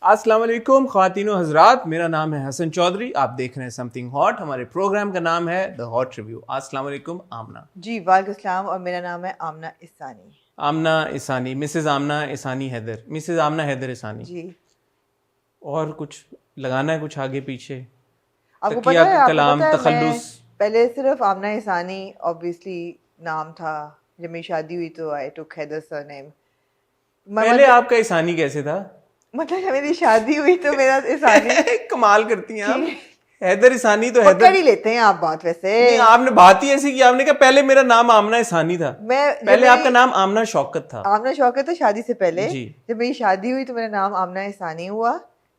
अस्सलाम वालेकुम ख़वातीन व हज़रात, मेरा नाम है हसन चौधरी। आप देख रहे हैं समथिंग हॉट। हमारे प्रोग्राम का नाम है द हॉट रिव्यू। अस्सलाम वालेकुम आमना। जी वालेकुम सलाम। और मेरा नाम है आमना इसानी। आमना इसानी, मिसेस आमना इसानी हैदर, मिसेस आमना हैदर इसानी। जी और कुछ लगाना है, कुछ आगे पीछे? आपको तकिया पता है कलाम तखल्लुस। मैं पहले सिर्फ आमना इसानी ऑब्वियसली नाम था। जब मेरी शादी हुई तो आई टुक हैदर सरनेम। पहले आपका इसानी कैसे था? मतलब जब मेरी शादी हुई तो मेरा इसानी कमाल करती हैं आप। ठीक हैदर इसानी तो पकड़ हैदर ही लेते हैं आप बात। वैसे नहीं, आपने बात ही ऐसी की, आपने कहा पहले मेरा नाम आमना इसानी था, मैं जब पहले आपका मेरी नाम आमना शौकत था। आमना शौकत तो शादी से पहले। जी। जब मेरी शादी हुई तो मेरा नाम आमना इसानी हुआ।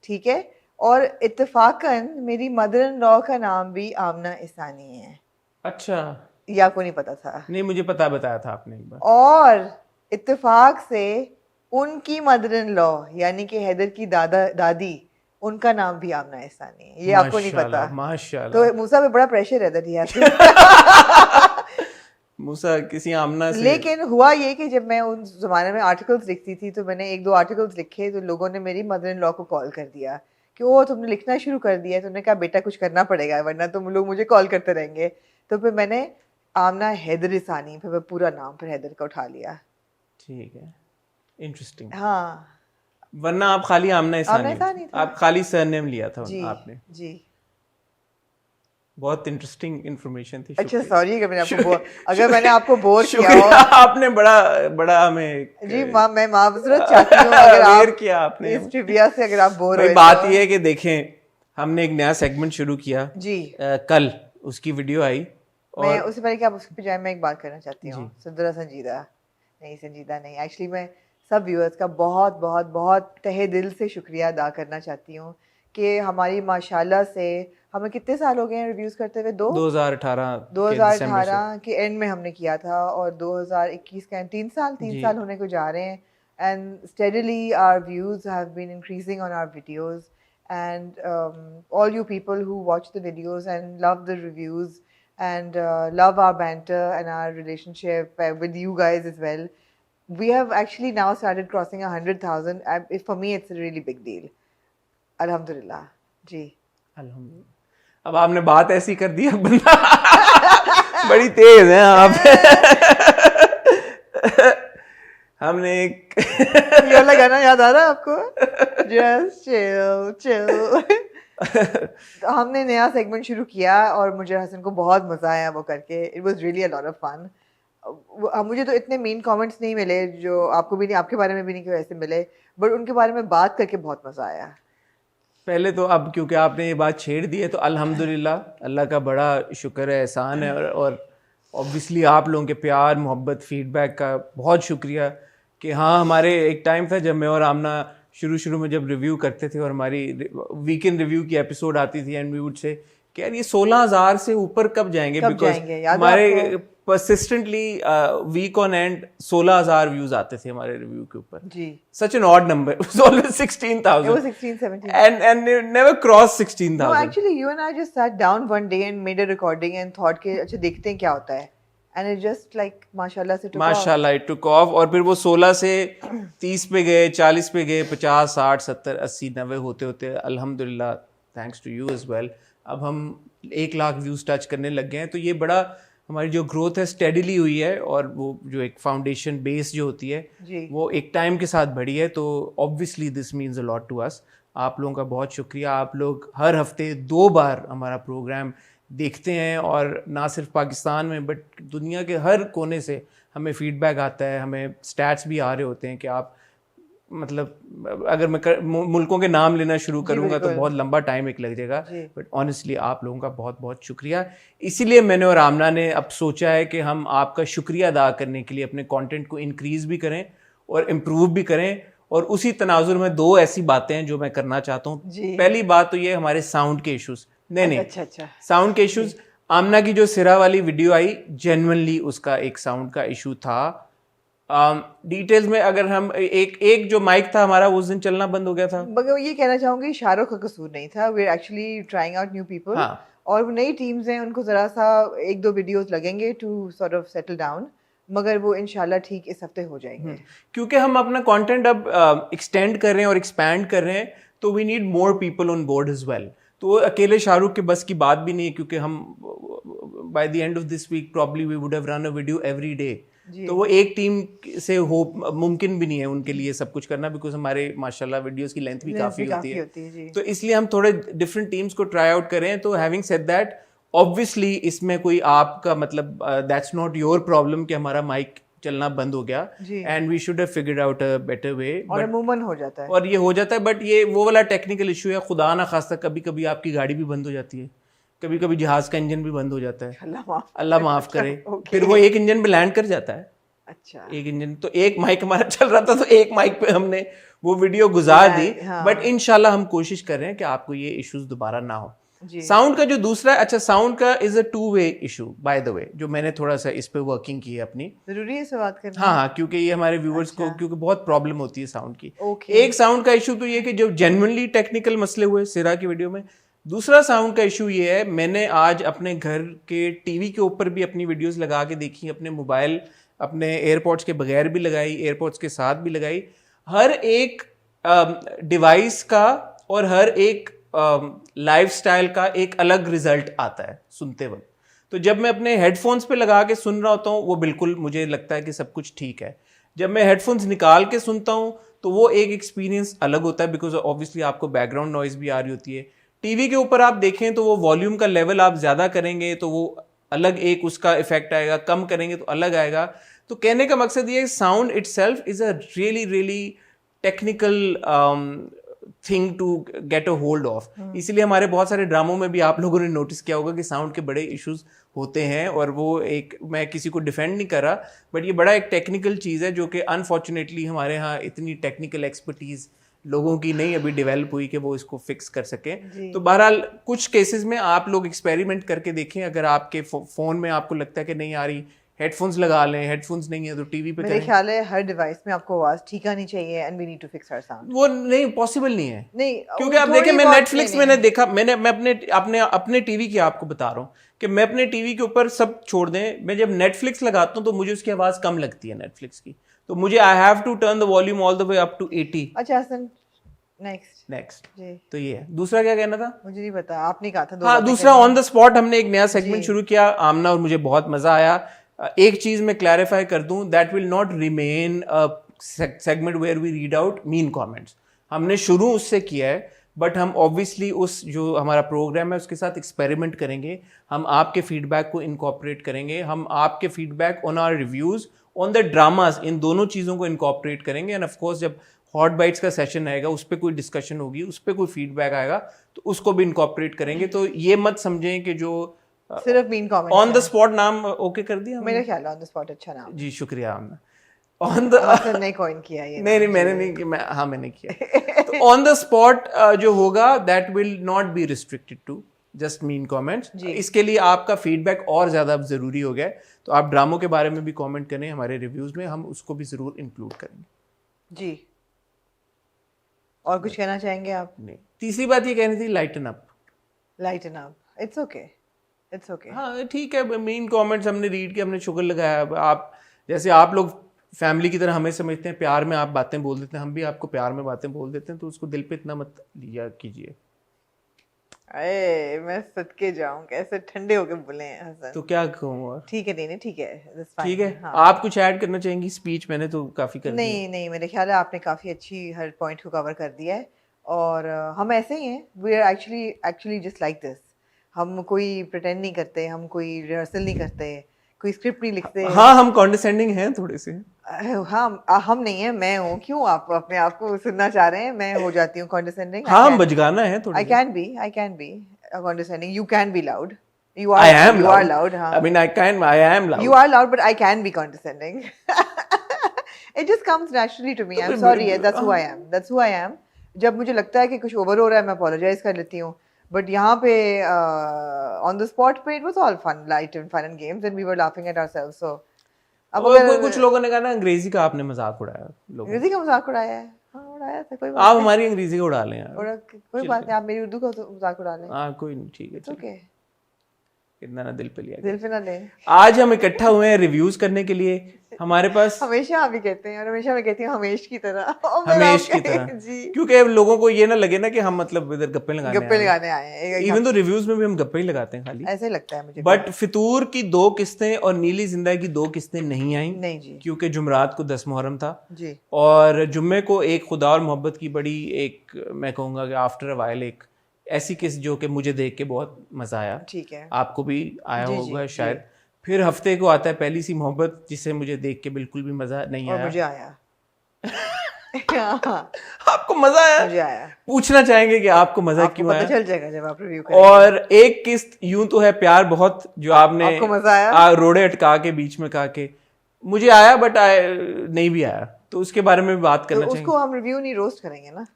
ठीक है। और इत्तेफाकन मेरी मदर इन लॉ का नाम भी आमना इसानी है। अच्छा, ये आपको नहीं पता था? नहीं मुझे पता, बताया था आपने एक बार। और इत्तेफाक से उनकी मदर इन लॉ यानी कि हैदर की दादी, उनका नाम भी आमना इसानी है। ये आपको नहीं पता? माशाल्लाह माशाल्लाह। तो मूसा पे बड़ा प्रेशर है दैट ही हैज टू मूसा किसी आमना से। लेकिन हुआ ये कि जब मैं उन जमाने में आर्टिकल्स लिखती थी तो मैंने एक दो आर्टिकल्स लिखे तो लोगों ने मेरी मदर इन लॉ को कॉल कर दिया कि वो तुमने लिखना शुरू कर दिया है। तुमने कहा बेटा कुछ करना पड़ेगा वरना तुम लोग मुझे कॉल करते रहेंगे। तो फिर मैंने आमना हैदर इसानी, फिर मैं पूरा नाम फिर हैदर का उठा लिया। ठीक है, इंटरेस्टिंग। हाँ वरना आप खाली आमना आमना इसानी, इसानी था। आप खाली सरनेम लिया था जी आपने। जी। बहुत इंटरेस्टिंग इंफॉर्मेशन थी। अच्छा शुक्रिया। सॉरी अगर मैंने आपको बोर किया शुक्रिया, हो। आपने बड़ा बड़ा हमें जी मैं माफ़रत चाहती हूँ अगर अवेयर आप किया आपने। इस ट्रिविया से अगर आप बोर भाई हुए बात तो। यह है कि देखें, हमने एक नया सेगमेंट शुरू किया जी कल उसकी वीडियो आई मैं और उससे पहले कि आप उसके पे जाए मैं एक बात करना चाहती जी हूँ। सुंदरा संजीदा नहीं, संजीदा नहीं, एक्चुअली मैं सब व्यूअर्स का बहुत बहुत बहुत तहे दिल से शुक्रिया अदा करना चाहती हूँ कि हमारी माशाल्लाह से हमें कितने साल हो गए हैं रिव्यूज़ करते हुए? 2018 के दिसंबर से। 2018 के एंड में हमने किया था और 2021 का 3 जी साल होने को जा रहे हैं। And steadily our views have been increasing on our videos and all you people who watch the videos and love the reviews and love our banter and our relationship with you guys as well. We have actually now started crossing 100,000. For me, it's a really big deal. Alhamdulillah. जी अल्हम्दुलिल्लाह। अब आपने बात ऐसी कर दी, अब बंदा बड़ी तेज हैं आप। हमने एक ये वाला गाना याद आ रहा है आपको? Just chill, chill. तो हमने नया सेगमेंट शुरू किया और मुझे हसन को बहुत मज़ा आया वो करके। It was really a lot of fun. मुझे तो इतने मीन कमेंट्स नहीं मिले जो आपको भी नहीं, आपके बारे में भी नहीं कि वैसे मिले, बट उनके बारे में बात करके बहुत मज़ा आया। पहले तो अब क्योंकि आपने ये बात छेड़ दी है तो अल्हम्दुलिल्लाह, अल्लाह का बड़ा शुक्र है, एहसान है। और ऑब्वियसली आप लोगों के प्यार मोहब्बत फीडबैक का बहुत शुक्रिया कि हाँ, हमारे एक टाइम था जब मैं और आमना शुरू में जब रिव्यू करते थे और हमारी वीकेंड रिव्यू की एपिसोड आती थी एंड वी वुड से कि यार ये 16,000 से ऊपर कब जाएंगे, कब बिकॉज जाएंगे? याद है हमारे आपको? Persistently week on end 16,000 views आते थे हमारे रिव्यू के ऊपर। जी Such an odd number. It was always 16,000. it was 16 17. And it never crossed No, 16,000. actually you and I just sat down one day and made a recording and thought कि अच्छा देखते हैं क्या होता है, and it just like माशाल्लाह से took off. माशाल्लाह it took off। और फिर वो 16 से 30 पे गए, 40 पे गए, 50, 60, 70, 80, 90 होते होते अल्हम्दुलिल्लाह, thanks to you as well, अब हम 1 लाख व्यूज टच करने लग गए हैं। तो ये बड़ा हमारी जो ग्रोथ है स्टेडीली हुई है और वो जो एक फाउंडेशन बेस जो होती है जी वो एक टाइम के साथ बढ़ी है। तो obviously this means a lot to us. आप लोगों का बहुत शुक्रिया। आप लोग हर हफ्ते 2 बार हमारा प्रोग्राम देखते हैं और ना सिर्फ पाकिस्तान में बट दुनिया के हर कोने से हमें फीडबैक आता है, हमें स्टैट्स भी आ रहे होते हैं कि आप मतलब अगर मैं मुल्कों के नाम लेना शुरू करूंगा तो बहुत लंबा टाइम एक लग जाएगा, बट ऑनेस्टली आप लोगों का बहुत बहुत शुक्रिया। इसीलिए मैंने और आमना ने अब सोचा है कि हम आपका शुक्रिया अदा करने के लिए अपने कंटेंट को इंक्रीज भी करें और इम्प्रूव भी करें। और उसी तनाजुर में 2 ऐसी बातें हैं जो मैं करना चाहता हूँ। पहली बात तो ये हमारे साउंड के इश्यूज, नहीं अच्छा साउंड के इश्यूज। आमना की जो सिरा वाली वीडियो आई जेन्युइनली उसका एक साउंड का इशू था। डिटेल्स में अगर हम एक जो माइक था हमारा उस दिन चलना बंद हो गया था। मगर ये कहना चाहूंगी शाहरुख का कसूर नहीं था। We are actually trying out new people. हाँ। और वो नई टीम्स हैं, उनको ज़रा सा 1-2 वीडियोस लगेंगे to sort of settle down, मगर वो इंशाल्लाह ठीक इस हफ्ते हो जाएंगे। क्योंकि हम अपना कंटेंट अब एक्सटेंड कर रहे हैं और एक्सपैंड कर रहे हैं तो we need more people on board as well. तो अकेले शाहरुख के बस की बात भी नहीं है, क्योंकि हम by the end of this week probably we would have run a video every day. तो वो एक टीम से हो मुमकिन भी नहीं है उनके लिए सब कुछ करना, बिकॉज हमारे माशाल्लाह वीडियोस की लेंथ भी काफी होती है। तो इसलिए हम थोड़े डिफरेंट टीम्स को ट्राई आउट करें। तो हैविंग सेड दैट, ऑब्वियसली इसमें कोई आपका मतलब दैट्स नॉट योर प्रॉब्लम कि हमारा माइक चलना बंद हो गया, and we should have figured out a better way. और अमूमन हो जाता है, और ये हो जाता है, बट ये वो वाला टेक्निकल इशू है। खुदा ना खास्ता कभी कभी आपकी गाड़ी भी बंद हो जाती है, कभी कभी जहाज का इंजन भी बंद हो जाता है, अल्लाह माफ करे। फिर वो एक इंजन पे लैंड कर जाता है। अच्छा, एक इंजन तो एक माइक हमारा चल रहा था, तो एक माइक पे हमने वो वीडियो गुजार दी। बट इंशाल्लाह हम कोशिश कर रहे हैं कि आपको ये इश्यूज दोबारा ना हो। साउंड का जो दूसरा, अच्छा साउंड का is a 2-way issue by the way, जो मैंने थोड़ा सा इस पे वर्किंग की है अपनी। जरूरी है इस बात करना? हाँ, क्योंकि ये हमारे व्यूअर्स को क्योंकि बहुत प्रॉब्लम होती है साउंड की। एक साउंड का इशू तो ये कि जो जेन्युइनली टेक्निकल मसले हुए सिरा की वीडियो में। दूसरा साउंड का इशू ये है, मैंने आज अपने घर के टीवी के ऊपर भी अपनी वीडियोस लगा के देखी, अपने मोबाइल अपने एयरपोर्ट्स के बगैर भी लगाई, एयरपोर्ट्स के साथ भी लगाई। हर एक डिवाइस का और हर एक लाइफस्टाइल का एक अलग रिजल्ट आता है सुनते वक्त। तो जब मैं अपने हेडफोन्स पे लगा के सुन रहा होता हूँ वो बिल्कुल मुझे लगता है कि सब कुछ ठीक है। जब मैं हेडफोन्स निकाल के सुनता हूँ तो वो एक एक्सपीरियंस अलग होता है, बिकॉज ऑब्वियसली आपको बैकग्राउंड नॉइज भी आ रही होती है। टीवी के ऊपर आप देखें तो वो वॉल्यूम का लेवल आप ज्यादा करेंगे तो वो अलग एक उसका इफेक्ट आएगा, कम करेंगे तो अलग आएगा। तो कहने का मकसद ये है, sound itself is a really really technical thing to get a hold of. इसीलिए हमारे बहुत सारे ड्रामों में भी आप लोगों ने नोटिस किया होगा कि साउंड के बड़े इश्यूज होते हैं। और वो एक, मैं किसी को डिफेंड नहीं कर रहा, बट ये बड़ा एक टेक्निकल चीज़ है जो कि अनफॉर्चुनेटली हमारे यहाँ इतनी टेक्निकल एक्सपर्टीज लोगों की नहीं अभी डेवलप हुई कि वो इसको फिक्स कर सके। तो बहरहाल कुछ केसेस में आप लोग एक्सपेरिमेंट करके देखें। अगर आपके फोन में आपको लगता है कि नहीं आ रही, हेडफोन्स लगा लें, हेडफोन्स नहीं है तो टीवी पे मेरे ख्याल है हर डिवाइस में आपको आवाज ठीक आनी चाहिए, and we need to fix our sound. वो नहीं पॉसिबल नहीं है, नहीं, क्योंकि आप देखें, मैं नेटफ्लिक्स मैंने देखा, मैं अपने टीवी की आपको बता रहा हूँ कि मैं अपने टीवी के ऊपर सब छोड़ दें, मैं जब नेटफ्लिक्स लगाता हूँ तो मुझे उसकी आवाज कम लगती है नेटफ्लिक्स की, तो मुझे I have to turn the volume all the way up to 80। अच्छा हसन, नेक्स्ट तो ये है। दूसरा क्या कहना था? मुझे नहीं पता, आपने कहा था। हाँ, दूसरा ऑन द स्पॉट हमने एक नया सेगमेंट शुरू किया आमना, और मुझे बहुत मजा आया। एक चीज मैं क्लैरिफाई कर दूं, that will not remain a segment where we read out mean comments. हमने शुरू उससे किया है, बट हम ऑब्वियसली उस जो हमारा प्रोग्राम है उसके साथ एक्सपेरिमेंट करेंगे। हम आपके फीडबैक को इनकॉर्पोरेट करेंगे, हम आपके feedback on our reviews on the dramas, इन दोनों चीज़ों को इनकॉर्पोरेट करेंगे। एंड ऑफ कोर्स जब हॉट बाइट्स का सेशन आएगा उस पर कोई डिस्कशन होगी, उस पर कोई फीडबैक आएगा तो उसको भी इनकॉर्पोरेट करेंगे। तो ये मत समझें कि जो सिर्फ mean comment on the spot नाम ओके कर दिया मेरे ख्याल है ऑन द स्पॉट अच्छा नाम। जी शुक्रिया आमना। ऑन द ने कॉइन किया ये नहीं मैंने नहीं किया, हाँ मैंने किया। तो ऑन द स्पॉट जो होगा that will not be restricted to just mean comments. इसके लिए आपका फीडबैक और ज्यादा अब जरूरी हो गया है, तो आप ड्रामों के बारे में भी कमेंट करें हमारे रिव्यूज में, हम उसको भी जरूर इंक्लूड करेंगे। जी, और कुछ कहना चाहेंगे आप? नहीं, तीसरी बात ये कहनी थी, lighten up. Lighten up, it's okay, it's okay. हाँ ठीक है, मेन कमेंट्स हमने रीड किया, हमने शुक्र लगाया। आप जैसे आप लोग फैमिली की तरह हमें समझते हैं, प्यार में आप बातें बोल देते हैं, हम भी आपको प्यार में बातें बोल देते हैं, तो उसको दिल पे इतना मत लिया कीजिए। अरे मैं सदके जाऊं, कैसे ठंडे होके बोले हैं हसन। तो क्या कहूँ और? ठीक है, नहीं ठीक है, ठीक है। हाँ। आप कुछ ऐड करना चाहेंगी? स्पीच मैंने तो काफी कर नहीं नहीं, मेरे ख्याल है आपने काफी अच्छी हर पॉइंट को कवर कर दिया है, और हम ऐसे ही हैं, we are actually just like this. हम कोई प्रिटेंड नहीं करते, हम कोई रिहर्सल नहीं करते, कोई स्क्रिप्ट नहीं लिखते। हाँ, हम कॉन्डिसेंडिंग हैं थोड़े से। हाँ, हम नहीं है, मैं हूँ। क्यों आप अपने आप को सुनना चाह रहे हैं? मैं हो जाती हूँ कॉन्डिसेंडिंग। हाँ, हम बजगाना है थोड़े। I can be condescending. You can be loud. I am loud. हाँ. I mean, I am loud. You are loud, but I can be condescending. It just comes naturally to me. I'm sorry. That's who I am. That's who I am. जब मुझे लगता है कि कुछ over हो रहा है, मैं apologize कर लेती हूँ. But यहाँ पे on the spot पे it was all fun, light and fun and games, and we were laughing at ourselves. So अब कुछ लोगों ने कहा ना अंग्रेजी का आपने मजाक उड़ाया। अंग्रेजी का मजाक उड़ाया है? हाँ, उड़ाया था, कोई बात आप हमारी अंग्रेजी का उड़ा लें यार। कोई बात नहीं, आप मेरी उर्दू का मजाक उड़ा लें। हाँ कोई नहीं, ठीक है। ओके। इतना ना दिल पे लिया दिल पे ना ले। आज हम इकट्ठा हुए हैं रिव्यूज करने के लिए। हमारे पास हमेशा आप ही कहते हैं और हमेशा मैं कहती हूँ हमेश की तरह हमेश की तरह जी क्योंकि अब लोगों को ये ना लगे ना कि हम मतलब इधर गप्पे गप्पे लगाने आए हैं इवन तो रिव्यूज में भी हम गप्पे ही लगाते हैं खाली, ऐसे लगता है मुझे बट फितूर की 2 किस्तें और नीली जिंदा की 2 किस्तें नहीं आई नहीं जी क्योंकि जुमरात को 10 मुहर्रम था जी और जुम्मे को एक खुदा और मोहब्बत की बड़ी एक मैं कहूँगा कि आफ्टर अ वाइल एक ऐसी किस्त जो कि मुझे देख के बहुत मज़ा आया, ठीक है आपको भी आया जी, होगा जी, शायद। फिर हफ्ते को आता है पहली सी मोहब्बत जिसे मुझे देख के बिल्कुल भी मज़ा नहीं और आया। मुझे आया हाँ, आपको मज़ा आया? मुझे आया। पूछना चाहेंगे कि आपको मज़ा आपको क्यों पता आया? चल जाएगा जब आप रिव्यू करेंगे। और एक किस्त यूं तो है प्यार बहुत जो आपने आपको मजा आया? रोड़े अटका के बीच में कहा के मुझे आया बट नहीं भी आया, तो उसके बारे में भी बात तो करना उसको चाहेंगे। हम रिव्यू नहीं रोस्ट करेंगे ना,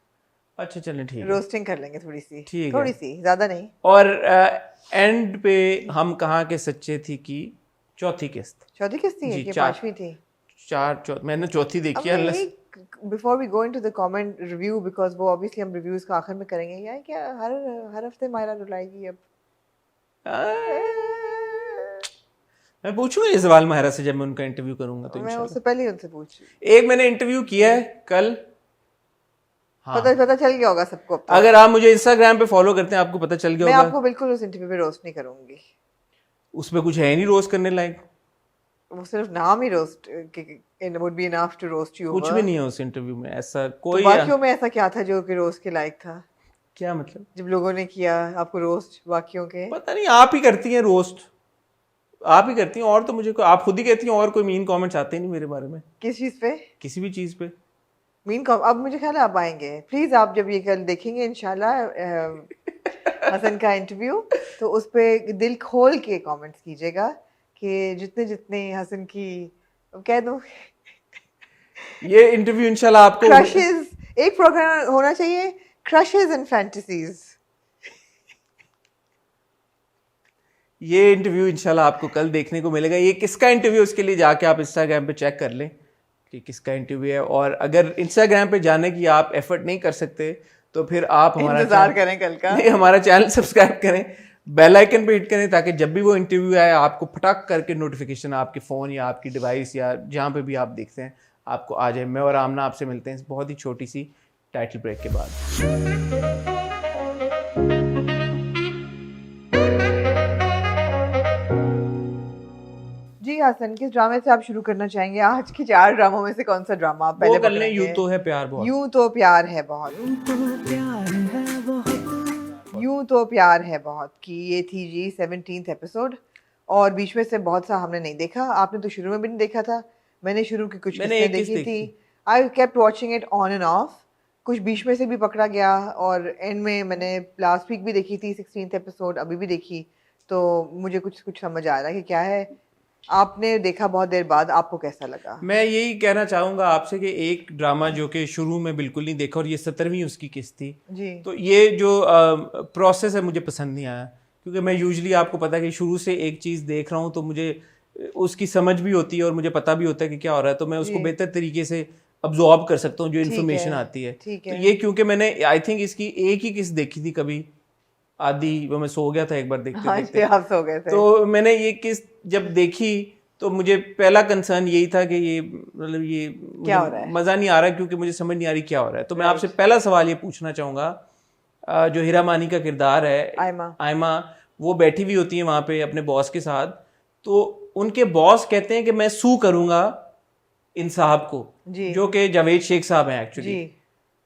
अच्छा चलें ठीक है, रोस्टिंग कर लेंगे थोड़ी सी ठीक है। थोड़ी सी ज्यादा नहीं। और एंड पे हम कहाँ के सच्चे थी कि चौथी किस्त चौथी किस्त थी जी, कि चार। पांचवी थी? मैंने चौथी देखी है unless- before we go into the comment review because वो ऑब्वियसली हम रिव्यूज का आखिर में करेंगे यार, क्या हर हफ्ते मायरा रुलाएगी अब? मैं पूछूंगा ये सवाल माहिरा से जब मैं उनका इंटरव्यू करूंगा तो मैं इंशाल्लाह। उससे पहले ही उनसे पूछ, एक मैंने इंटरव्यू किया है कल। हाँ, पता चल गया होगा सबको अब तक। अगर आप मुझे इंस्टाग्राम पे फॉलो करते हैं आपको पता चल गया मैं होगा। आपको बिल्कुल उस इंटरव्यू पे रोस्ट नहीं करूंगी, उसमें कुछ है नहीं रोस्ट करने लायक, वो सिर्फ नाम ही roast would be enough to roast you. कुछ भी नहीं है उस इंटरव्यू में ऐसा कोई। वाक्यों में ऐसा क्या था जो कि रोस्ट के लायक था? क्या मतलब? जब लोगों ने किया आपको रोस्ट वाक्यों के? पता नहीं, आप ही करती हैं रोस्ट, आप ही करती हैं, और तो मुझे आप खुद ही कहती हैं और कोई मीन कमेंट्स आते नहीं मेरे बारे में किस चीज पे? किसी भी चीज पे। मीन अब मुझे ख्याल है आप आएंगे, प्लीज आप जब ये कल देखेंगे इंशाल्लाह हसन का इंटरव्यू, तो उस पे दिल खोल के कमेंट्स कीजिएगा कि जितने जितने हसन की कह दो ये इंटरव्यू इंशाल्लाह आपको क्रशेस, एक प्रोग्राम होना चाहिए क्रशेस एंड फैंटेसीज। ये इंटरव्यू इंशाल्लाह आपको कल देखने को मिलेगा। ये किसका इंटरव्यू, उसके लिए जाके आप इंस्टाग्राम पे चेक कर लें कि किसका इंटरव्यू है। और अगर इंस्टाग्राम पे जाने की आप एफर्ट नहीं कर सकते तो फिर आप हमारा इंतजार करें कल का। नहीं, हमारा चैनल सब्सक्राइब करें, बेल आइकन पे हिट करें ताकि जब भी वो इंटरव्यू आए आपको फटाक करके नोटिफिकेशन आपके फ़ोन या आपकी डिवाइस या जहाँ पे भी आप देखते हैं आपको आ जाए। मैं और आमना आपसे मिलते हैं इस बहुत ही छोटी सी टाइटल ब्रेक के बाद। जी हसन, किस ड्रामे से आप शुरू करना चाहेंगे? आज के 4 ड्रामों में से कौन सा ड्रामा आप पहले वो कर लें, पकड़ेंगे? यूं तो है प्यार बहुत। यूं तो प्यार है बहुत। यूं तो प्यार है बहुत की ये थी जी 17th एपिसोड, और बीच में से बहुत सा हमने नहीं देखा। आपने तो शुरू में भी नहीं देखा था, मैंने शुरू की कुछ मैंने किस्सें एक किस्त देखी देखी थी। I kept watching it on end of, कुछ बीच में से भी पकड़ा गया और एंड में मैंने लास्ट वीक भी देखी थी 16th एपिसोड, अभी भी देखी, तो मुझे कुछ कुछ समझ आ रहा है कि क्या है। आपने देखा बहुत देर बाद, आपको कैसा लगा? मैं यही कहना चाहूँगा आपसे कि एक ड्रामा जो कि शुरू में बिल्कुल नहीं देखा और ये 17वीं उसकी किस्त थी, जी तो ये जो प्रोसेस है मुझे पसंद नहीं आया। क्योंकि मैं यूजुअली आपको पता है कि शुरू से एक चीज़ देख रहा हूँ तो मुझे उसकी समझ भी होती है और मुझे पता भी होता है कि क्या हो रहा है, तो मैं उसको जी। बेहतर तरीके से अब्जॉर्ब कर सकता हूँ जो ठीक इन्फॉर्मेशन है, आती है। ठीक तो है। ये क्योंकि मैंने आई थिंक इसकी एक ही किस्त देखी थी कभी, आधी वो मैं सो गया था एक बार देखते हाँ देखते, जी, आप सो गए थे। तो मैंने ये किस्त जब देखी तो मुझे पहला कंसर्न यही था कि ये मतलब ये क्या हो रहा है? मज़ा नहीं आ रहा क्योंकि मुझे समझ नहीं आ रही क्या हो रहा है। तो मैं आपसे पहला सवाल ये पूछना चाहूँगा, जो हीरा मानी का किरदार है आयमा, वो बैठी हुई होती है वहाँ पे अपने बॉस के साथ, तो उनके बॉस कहते हैं कि मैं सू करूँगा इन साहब को, जो कि जावेद शेख साहब हैं एक्चुअली,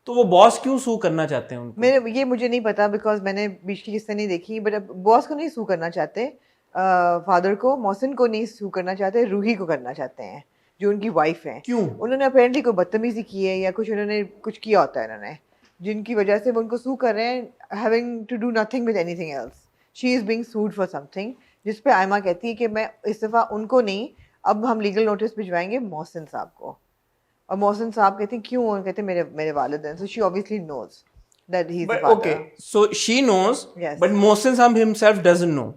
तो वो बॉस क्यों सू करना चाहते हैं उनको? ये मुझे नहीं पता बिकॉज मैंने बीच की किस्सें नहीं देखी, बट बॉस को नहीं सू करना चाहते, फादर को, मोहसिन को नहीं सू करना चाहते, रूही को करना चाहते हैं जो उनकी वाइफ है। क्यों? उन्होंने अपेरेंटली कोई बदतमीजी की है या कुछ, उन्होंने कुछ किया होता है इन्होंने, जिनकी वजह से वो उनको सू कर रहे हैं, having to do nothing with anything else. She is being sued for something, जिस पे आयमा कहती है कि मैं इस दफ़ा उनको नहीं, अब हम लीगल नोटिस भिजवाएंगे मोहसिन साहब को। और मोहसिन साहब कहते हैं क्यों? और कहते हैं मेरे वालिद हैं, so she obviously knows that he is the father. Okay, so she knows, Yes. but Mohsin Saab himself doesn't know.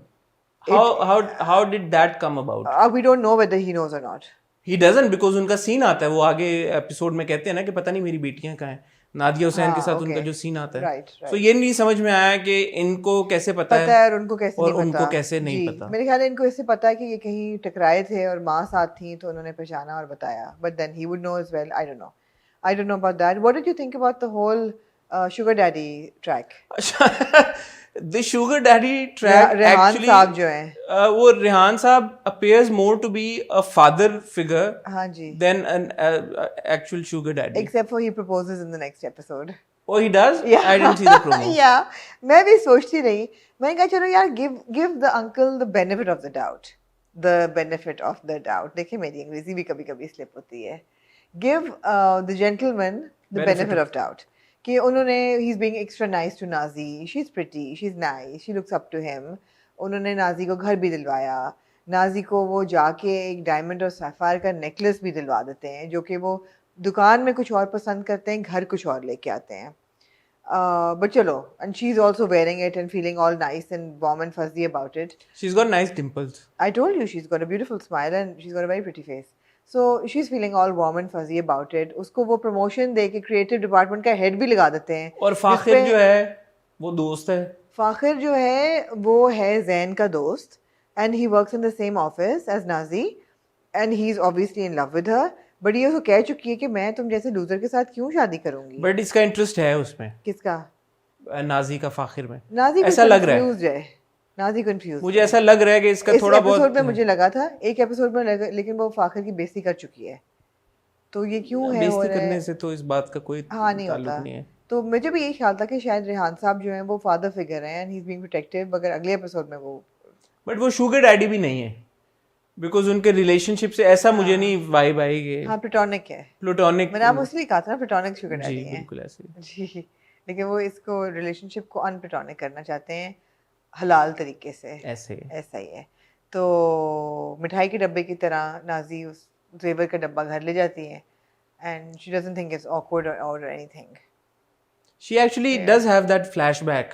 How did that come about? We don't know whether he knows or not. He doesn't, because उनका scene आता है, वो आगे episode में कहते हैं ना कि पता नहीं मेरी बेटियां कहाँ हैं, नादिया हुसैन के हाँ, साथ उनका okay. जो सीन आता है। Right, तो ये नहीं समझ में आया कि इनको कैसे पता है है और उनको कैसे और नहीं उनको पता। कैसे नहीं जी, पता। मेरे ख्याल है इनको इससे पता है कि ये कहीं टकराए थे और माँ साथ थी तो उन्होंने पहचाना और बताया, but then he would know as well. I don't know about that. What did you think about the whole sugar daddy track? The sugar daddy track Rehan actually साहब जो हैं, वो रेहान साहब appears more to be a father figure हाँ जी, than an actual sugar daddy. except for he proposes in the next episode. Oh, he does? Yeah. I didn't see the promo. Yeah, मैं भी सोचती रही, मैंने कहा चलो यार give the uncle the benefit of the doubt, the benefit of the doubt। देखिए मेरी अंग्रेजी भी कभी कभी स्लिप होती है। Give the gentleman the benefit of doubt कि उन्होंने he's being extra nice to Nazi, she's pretty, she's nice, she looks up to him। उन्होंने नाजी को घर भी दिलवाया, नाजी को वो जाके एक डायमंड और सैफायर का नेकलेस भी दिलवा देते हैं, जो कि वो दुकान में कुछ और पसंद करते हैं, घर कुछ और लेके आते हैं। But चलो, and she's also wearing it and feeling all nice and warm and fuzzy about it. She's got nice dimples. I told you she's got a beautiful smile and she's got a very pretty face. So she's feeling all warm and fuzzy about it. उसको वो promotion दे के creative department का head भी लगा देते हैं। और फाखिर जो है वो दोस्त है। फाखिर जो है वो है जैन का दोस्त and he works in the same office as Nazi and he's obviously in love with her, but ये उसको कह चुकी है कि मैं तुम जैसे लूजर के साथ क्यों शादी करूंगी। बट इसका इंटरेस्ट है उसमें, किसका? नाजी का फाखिर में। नाजी ऐसा लग रहा है। Nazi confuse. मुझे ऐसा लग रहा है कि इसका थोड़ा बहुत एपिसोड में मुझे लगा था, एक एपिसोड में लगा, लेकिन वो फाखिर की बेइज्जती कर चुकी है, तो ये क्यों है? बेइज्जती करने से तो इस बात का कोई हाँ नहीं ताल्लुक होता। नहीं है। तो मुझे भी यही ख्याल था कि शायद रेहान साहब जो हैं वो फादर फिगर हैं and he is being protective, मगर अगले एपिसोड में वो, बट वो शुगर डैडी भी नहीं है, बिकॉज उनके रिलेशनशिप से ऐसा मुझे नहीं वाइब आई कि हाँ प्लेटोनिक है। प्लूटोनिक। मैंने आपको इसलिए कहा था ना प्लेटोनिक शुगर जी डैडी हैं। बिल्कुल ऐसे। जी, लेकिन वो इसको रिलेशनशिप को अनप्लेटोनिक करना चाहते हैं हलाल तरीके से। ऐसे ऐसा ही है। तो मिठाई के डब्बे की तरह नाजी उस जेवर का डब्बा घर ले जाती है and she doesn't think it's awkward और anything. She actually does have that flashback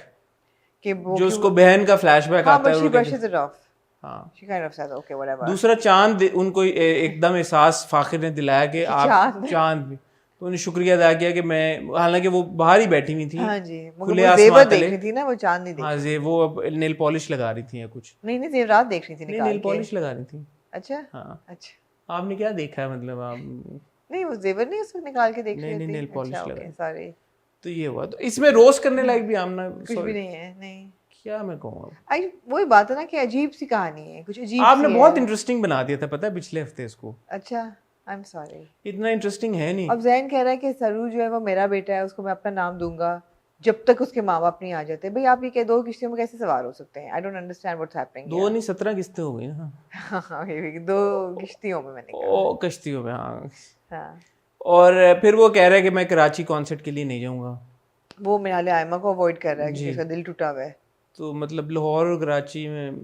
कि वो जो उसको बहन का फ्लैशबैक हाँ, आता है। but she brushes it off. हाँ, She kind of says okay whatever. दूसरा चांद उनको एकदम एहसास फाखिर ने दिलाया कि आप चांद भी, तो उन्हें शुक्रिया अदा किया कि मैं, हालांकि वो बाहर ही बैठी हुई थी। हाँ जी, खुले वो आसमान जेवर तले। देख रही थी ना, वो चांद नहीं देख हाँ जी, वो अब नेल पॉलिश लगा रही थी या कुछ। नहीं जेवरात देख रही थी नहीं, निकाल नेल के। पॉलिश लगा रही थी। अच्छा हाँ, अच्छा। आपने क्या देखा है, मतलब आप? नहीं वो जेवर नहीं उसको निकाल के देख रही थी। नहीं, नेल पॉलिश अच्छा, लगा ओके सॉरी। तो ये हुआ। तो इसमें रोस्ट करने लायक भी आमना कुछ भी नहीं है। नहीं, क्या मैं कहूँ अब। आई वही बात है ना कि अजीब सी कहानी है, कुछ अजीब आपने सी बहुत है। इंटरेस्टिंग बना दिया था पता है पिछले हफ्ते इसको। अच्छा, आई एम सॉरी। इतना इंटरेस्टिंग है नहीं। अब जैन कह रहा है कि सरू जो है वो मेरा बेटा है, उसको मैं अपना नाम दूंगा जब तक उसके माँ बाप नहीं आ जाते। भाई आप ये क्या दो किश्तियों में कैसे सवार हो सकते हैं? I don't understand what's happening. 2 नहीं 17 किस्तें हो गई ना। हाँ, दो किश्तियों में मैंने कहा। ओ कश्तियों में, हाँ। हाँ, और फिर वो कह रहा है कि मैं कराची कॉन्सर्ट के लिए नहीं जाऊंगा। वो मिनाले आयमा को अवॉइड कर रहा है क्योंकि उसका दिल टूटा हुआ है। तो मतलब लाहौर और कराची में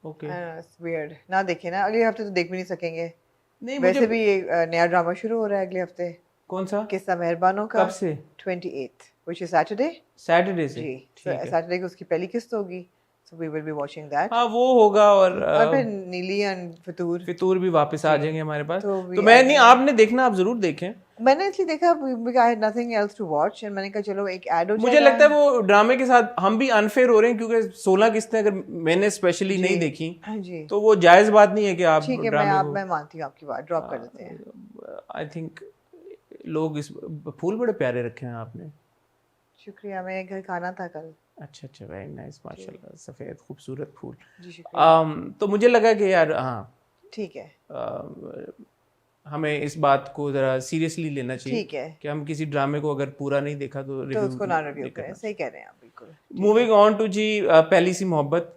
ओके। It's weird. ना देखे ना, अगले हफ्ते तो देख भी नहीं सकेंगे। नहीं वैसे मुझे भी एक नया ड्रामा शुरू हो रहा है अगले हफ्ते, कौन सा? किस्सा मेहरबानों का। कब से? 28th which is Saturday। Saturday से। जी, ठीक है। सैटरडे को उसकी पहली किस्त होगी, so we will be watching that। हाँ वो होगा। और फिर नीली एंड फितूर भी वापस आ जाएंगे हमारे पास। तो तो मैं नहीं, आपने देखना, आप जरूर देखें। मैंने इसलिए देखा because I had nothing else to watch and मैंने कहा चलो एक ऐड हो जाएगा। मुझे लगता है वो ड्रामे के साथ हम भी अनफेयर हो रहे हैं क्योंकि 16 किस्तें अगर मैंने स्पेशली नहीं देखी हाँ जी, तो वो जायज बात नहीं है कि आप ठीक है, मैं मानती हूँ आपकी बात, ड्रॉप कर देते हैं। आई थिंक लोग इस फूल बड़े प्यारे रखे हैं आपने। शुक्रिया, मैं घर खाना था कल। अच्छा अच्छा, वेरी नाइस, माशाल्लाह, सफ़ेद खूबसूरत फूल। जी शुक्रिया। तो मुझे लगा कि यार हाँ ठीक है, हमें इस बात को ज़रा सीरियसली लेना चाहिए। ठीक है, कि हम किसी ड्रामे को अगर पूरा नहीं देखा तो उसको ना रिव्यू करें। सही कह रहे हैं आप, बिल्कुल। मूविंग ऑन टू जी पहली सी मोहब्बत।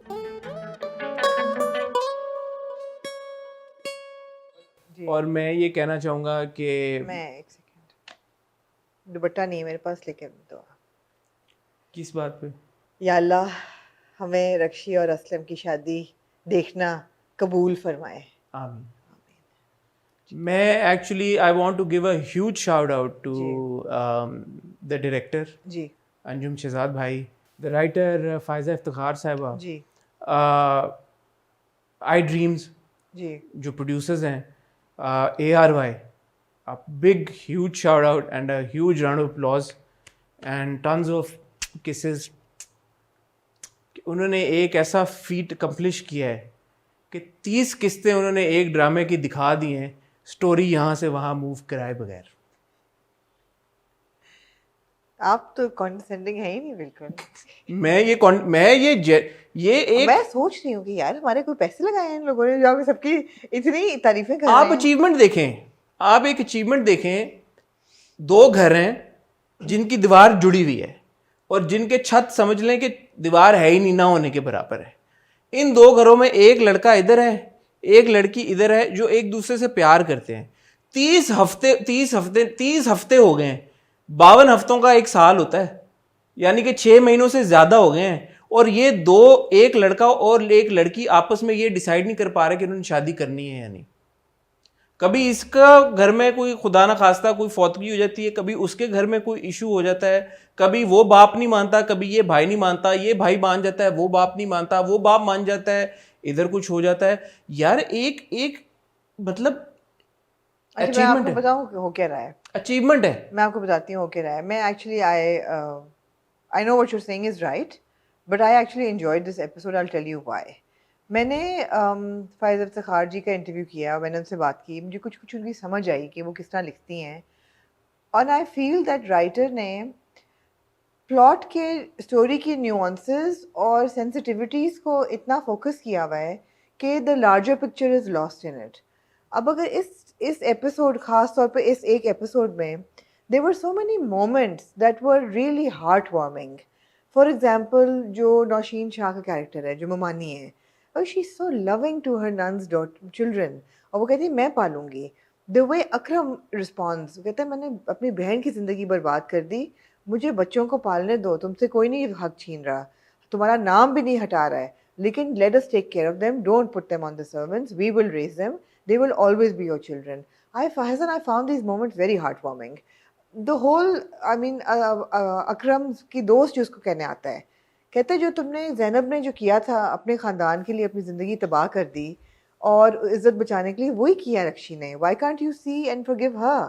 और मैं ये कहना चाहूँगा कि मैं एक सेकंड, दुपट्टा नहीं है मेरे पास, लेकिन तो किस बात पे? या अल्लाह हमें रक्षी और असलम की शादी देखना कबूल फरमाए। आमीन। मैं actually I want to give a huge shout out to the director ji, Anjum Shahzad भाई, द राइटर फायजा इफ्तिखार साहिबा जी, आई ड्रीम्स जी, जो प्रोड्यूसर्स हैं, ARY, a big huge shout out and a huge round of applause and tons of kisses. उन्होंने एक ऐसा feet accomplish किया है कि 30 किस्तें उन्होंने एक ड्रामे की दिखा दी हैं, स्टोरी यहाँ से वहाँ मूव कराए बगैर। आप तो कॉन्डिसेंडिंग है ही नहीं बिल्कुल। मैं एक मैं सोच रही हूँ कि यार हमारे कोई पैसे लगाए हैं इन लोगों ने जो आप सबकी इतनी तारीफें कर आप रहे हैं। अचीवमेंट देखें, आप एक अचीवमेंट देखें, 2 घर हैं जिनकी दीवार जुड़ी हुई है और जिनके छत समझ लें कि दीवार है ही नहीं, ना होने के बराबर है। इन 2 घरों में एक लड़का इधर है, एक लड़की इधर है, जो एक दूसरे से प्यार करते हैं। 30 हफ्ते हो गए हैं। 52 हफ्तों का एक साल होता है, यानी कि 6 महीनों से ज्यादा हो गए हैं। और ये एक लड़का और एक लड़की आपस में ये डिसाइड नहीं कर पा रहे कि उन्होंने शादी करनी है या नहीं। कभी इसका घर में कोई खुदा ना खास्ता कोई फौतगी हो जाती है, कभी उसके घर में कोई इशू हो जाता है, कभी वो बाप नहीं मानता, कभी ये भाई नहीं मानता, ये भाई मान जाता है, वो बाप नहीं मानता, वो बाप मान जाता है, इधर कुछ हो जाता है। यार एक मतलब अच्छा, मैं आपको बताऊं हो क्या रहा है। अचीवमेंट है। मैं आपको बताती हूँ हो क्या रहा है। मैं actually I know what you are saying is right, but I actually enjoyed this episode. I will tell you why. मैंने फ़ायज़ इफ्तिखार जी का इंटरव्यू किया, मैंने उनसे बात की, मुझे कुछ कुछ उनकी समझ आई कि वो किस तरह लिखती हैं। और आई फील दैट राइटर ने प्लॉट के स्टोरी की न्यूआंसेस और सेंसिटिविटीज़ को इतना फोकस किया हुआ है कि the larger picture is lost in it. अब अगर इस एपिसोड, ख़ास तौर पे इस एक एपिसोड में, there were so many moments that were really heart warming. For example, जो नौशीन शाह का कैरेक्टर है, जो ममानी है, और she is so loving to her नन्स चिल्ड्रन, और वो कहती है मैं पालूंगी। द वे अकरम रिस्पॉन्स, कहता है मैंने अपनी बहन की ज़िंदगी बर्बाद कर दी, मुझे बच्चों को पालने दो, तुमसे कोई नहीं हक छीन रहा, तुम्हारा नाम भी नहीं हटा रहा है, लेकिन let us take care of them, don't put them on the servants, we will raise them, they will always be your children. I found these moments very heartwarming. The whole, I mean, अकरम की दोस्त जो उसको कहने आता है, कहते हैं जो तुमने ज़ैनब ने जो किया था अपने ख़ानदान के लिए, अपनी ज़िंदगी तबाह कर दी और इज़्ज़त बचाने के लिए, वही किया रक्षी ने. Why can't you see and forgive her?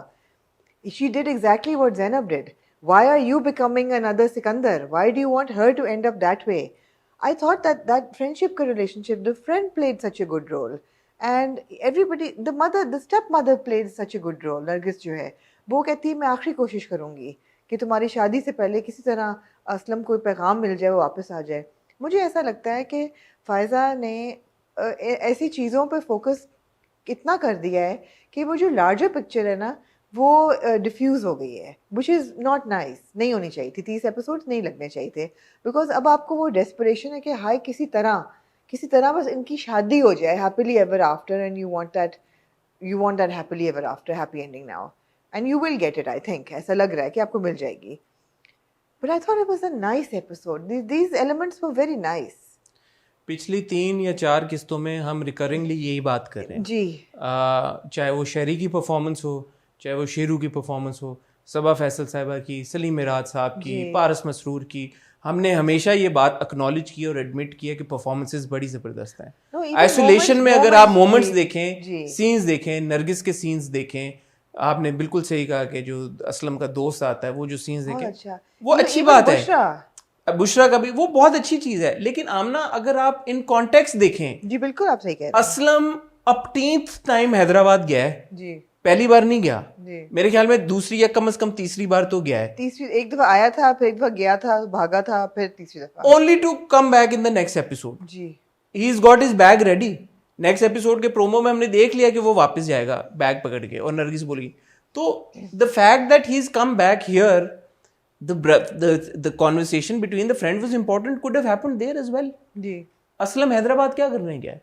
She did exactly what Zainab did. Why are you becoming another Sikandar? Why do you want her to end up that way? I thought that friendship relationship, the friend played such a good role. And everybody, the stepmother played such a good role. Nargis जो है वो कहती है मैं आखिरी कोशिश करूँगी कि तुम्हारी शादी से पहले किसी तरह असलम कोई पैगाम मिल जाए, वो वापस आ जाए. मुझे ऐसा लगता है कि फ़ायज़ा ने ऐसी चीज़ों पे फोकस इतना कर दिया है कि वो जो लार्जर पिक्चर है ना, वो डिफ्यूज़ हो गई है, विच इज़ नॉट नाइस. नहीं होनी चाहिए थी, 30 एपिसोड्स नहीं लगने चाहिए थे, बिकॉज अब आपको वो डेस्परेशन है कि हाय किसी तरह बस इनकी शादी हो जाए, happily ever after, and you want that happily ever after, happy ending now, and you will get it. I think ऐसा लग रहा है कि आपको मिल जाएगी. But I thought it was a nice episode. These elements were very nice. पिछली 3 या 4 किस्तों में हम रिकरिंगली यही बात कर रहे हैं जी. चाहे वो शहरी की परफॉर्मेंस हो, चाहे वो शेरू की परफॉर्मेंस हो, सबा फैसल साहिबा की, सलीम मिराज साहब की, पारस मसरूर की, हमने हमेशा ये बात एक्नॉलेज की और एडमिट किया कि परफॉर्मेंसेस बड़ी ज़बरदस्त हैं. आइसोलेशन में अगर आप मोमेंट्स देखें, सीन्स देखें, नरगिस के सीन्स देखें, आपने बिल्कुल सही कहा कि जो असलम का दोस्त आता है, वो जो सीन्स देखें, वो अच्छी बात है. बुशरा का भी वो बहुत अच्छी चीज़ है. लेकिन आमना, अगर आप इन कॉन्टेक्स्ट देखें, जी बिल्कुल आप सही कह रहे हैं. असलम अपटीथ टाइम हैदराबाद गया है जी. पहली बार नहीं गया, मेरे ख्याल में दूसरी या कम से कम तीसरी बार तो गया है. तीसरी एक दफा आया था, फिर एक दफा गया था, भागा था, फिर तीसरी दफा. Only to come back in the next episode. जी. He is got his bag ready. Next episode के प्रोमो में हमने देख लिया कि वो वापस जाएगा बैग पकड़ के, और नरगिस बोली. तो the fact that he is come back here, the conversation between the friends was important, could have happened there as well. जी. असलम हैदराबाद क्या करने गया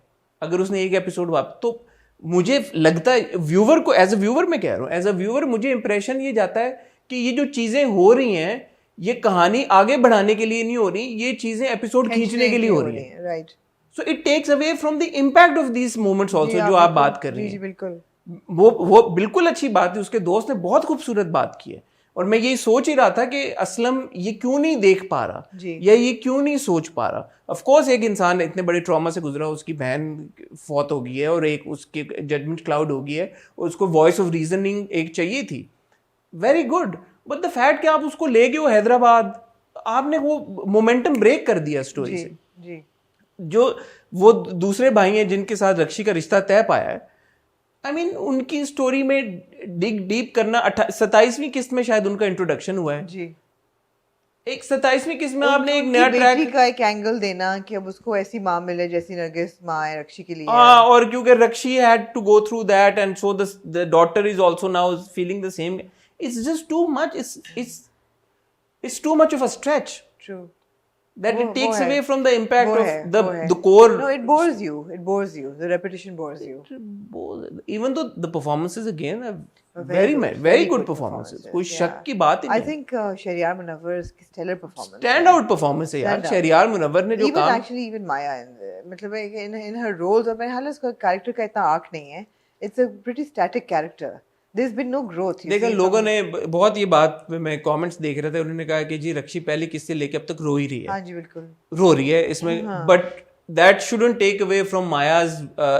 अगर उसने एक एपिसोड वापस? तो मुझे लगता है व्यूवर को, एज अ व्यूवर मैं कह रहा हूँ, एज अ व्यूवर मुझे इंप्रेशन ये जाता है कि ये जो चीज़ें हो रही हैं, ये कहानी आगे बढ़ाने के लिए नहीं हो रही, ये चीज़ें एपिसोड खींचने के लिए हो रही हैं. Right. So it takes away from the impact of these moments also, जो आप बात कर रही हैं. बिल्कुल. वो बिल्कुल अच्छी बात है. उसके दोस्त ने बहुत खूबसूरत बात की है, और मैं यही सोच ही रहा था कि असलम ये क्यों नहीं देख पा रहा, या ये क्यों नहीं सोच पा रहा. ऑफ कोर्स एक इंसान इतने बड़े ट्रॉमा से गुजरा, उसकी बहन फौत हो गई है, और एक उसकी जजमेंट क्लाउड हो गई है, और उसको वॉइस ऑफ रीजनिंग एक चाहिए थी. Very good. But the fact कि आप उसको ले गए हो हैदराबाद, आपने वो मोमेंटम ब्रेक कर दिया स्टोरी से। जी जो वो दूसरे भाई हैं जिनके साथ रक्षी का रिश्ता तय पाया है, आई मीन उनकी स्टोरी में डिग डीप करना, 27वीं किस्त में शायद उनका इंट्रोडक्शन हुआ है। जी एक 27वीं किस्त में आपने एक नया बेटी ट्रैक, का एक एंगल देना कि अब उसको ऐसी माँ मिले जैसी नरगिस माँ है रक्षी के लिए। हाँ, और क्योंकि Rakshi had to go through that and so the daughter is also now feeling the same, it's just too much, it's too much of a stretch true that it takes away from the impact वो of है, the core. No, it bores you, the repetition bores you. Even though the performances again are Very very good performances, कोई शक की बात ही I नहीं। think Shahryar Munawwar's stellar performance. Stand out performance है यार शहरियार मुनव्वर ने जो Even काम, actually even Maya मतलब in her roles, और हालांकि उसका character का इतना arc नहीं है, it's a pretty static character. There's been no growth. देखा लोगों ने बहुत ये बात मैं कमेंट्स देख रहे थे, उन्होंने कहा कि जी रक्षी पहली किस्से लेके अब तक रो ही रही है। हाँ जी बिल्कुल रो रही है इसमें, but that shouldn't take away from Maya's